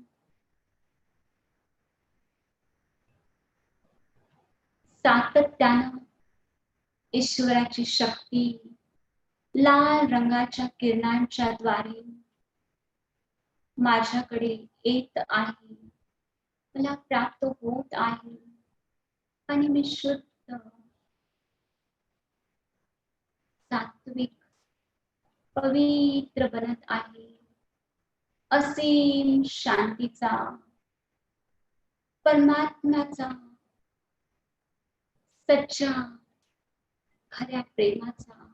सातत्यानं ईश्वराची शक्ती लाल रंगाच्या किरणांच्या द्वारे माझ्याकडे येत आहे, मला प्राप्त होत आहे. आणि मी शुद्ध, सात्विक, पवित्र बनत आहे. असीम शांतीचा, परमात्म्याचा, सच्चा, खऱ्या प्रेमाचा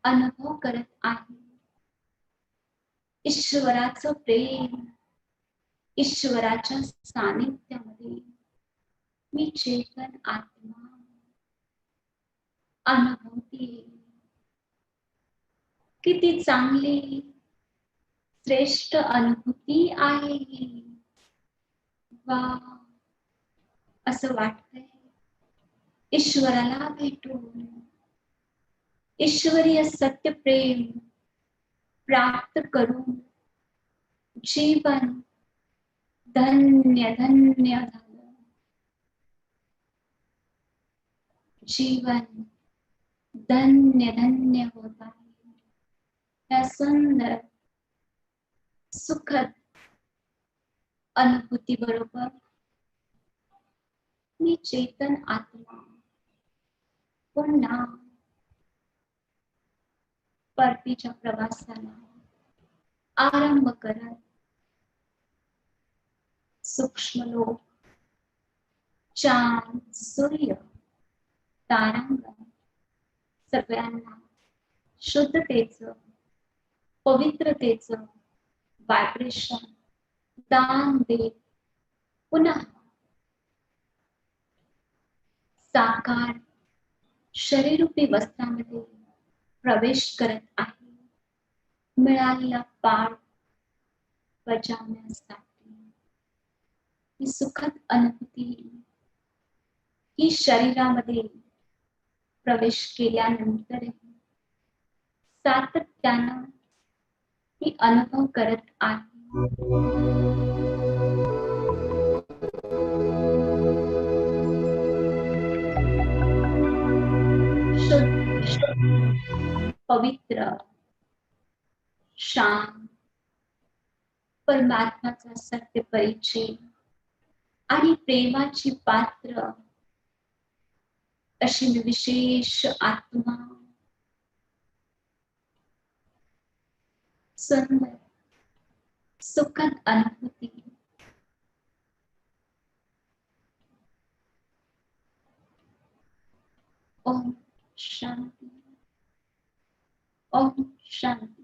अनुभव करत आहे. ईश्वराचं प्रेम, ईश्वराच्या सानिध्यामध्ये मी चेतन आत्मा अनुभवते. किती चांगली, श्रेष्ठ अनुभूती आहे ही. वा, असं वाटतंय ईश्वराला भेटून ईश्वरीय सत्य प्रेम प्राप्त करून जीवन धन्य धन्य झालं. जीवन धन्य धन्य होत आहे. या सुंदर, सुखद अनुभूती बरोबर मी चेतन आत्मा पुन्हा परतीच्या प्रवासाला आरंभ करत सूक्ष्म लोक, चांद, सूर्य, तारांगण सगळ्यांना शुद्धतेचं, पवित्रतेचं व्हायब्रेशन दान देत पुन्हा साकार शरीरूपी वस्त्रामध्ये प्रवेश करत आहे. मिळालेला पाठ बजावण्यासाठी ही सुखद अनुभूती ही शरीरामध्ये प्रवेश केल्यानंतर सातत्यानं ही अनुभव करत आहे. पवित्र, शांत, परमात्माचा सत्य परिचय आणि प्रेमाची पात्र अशी मी विशेष आत्मा, सुंदर सुखद अनुभूती. ओम शांती, ओम शांती.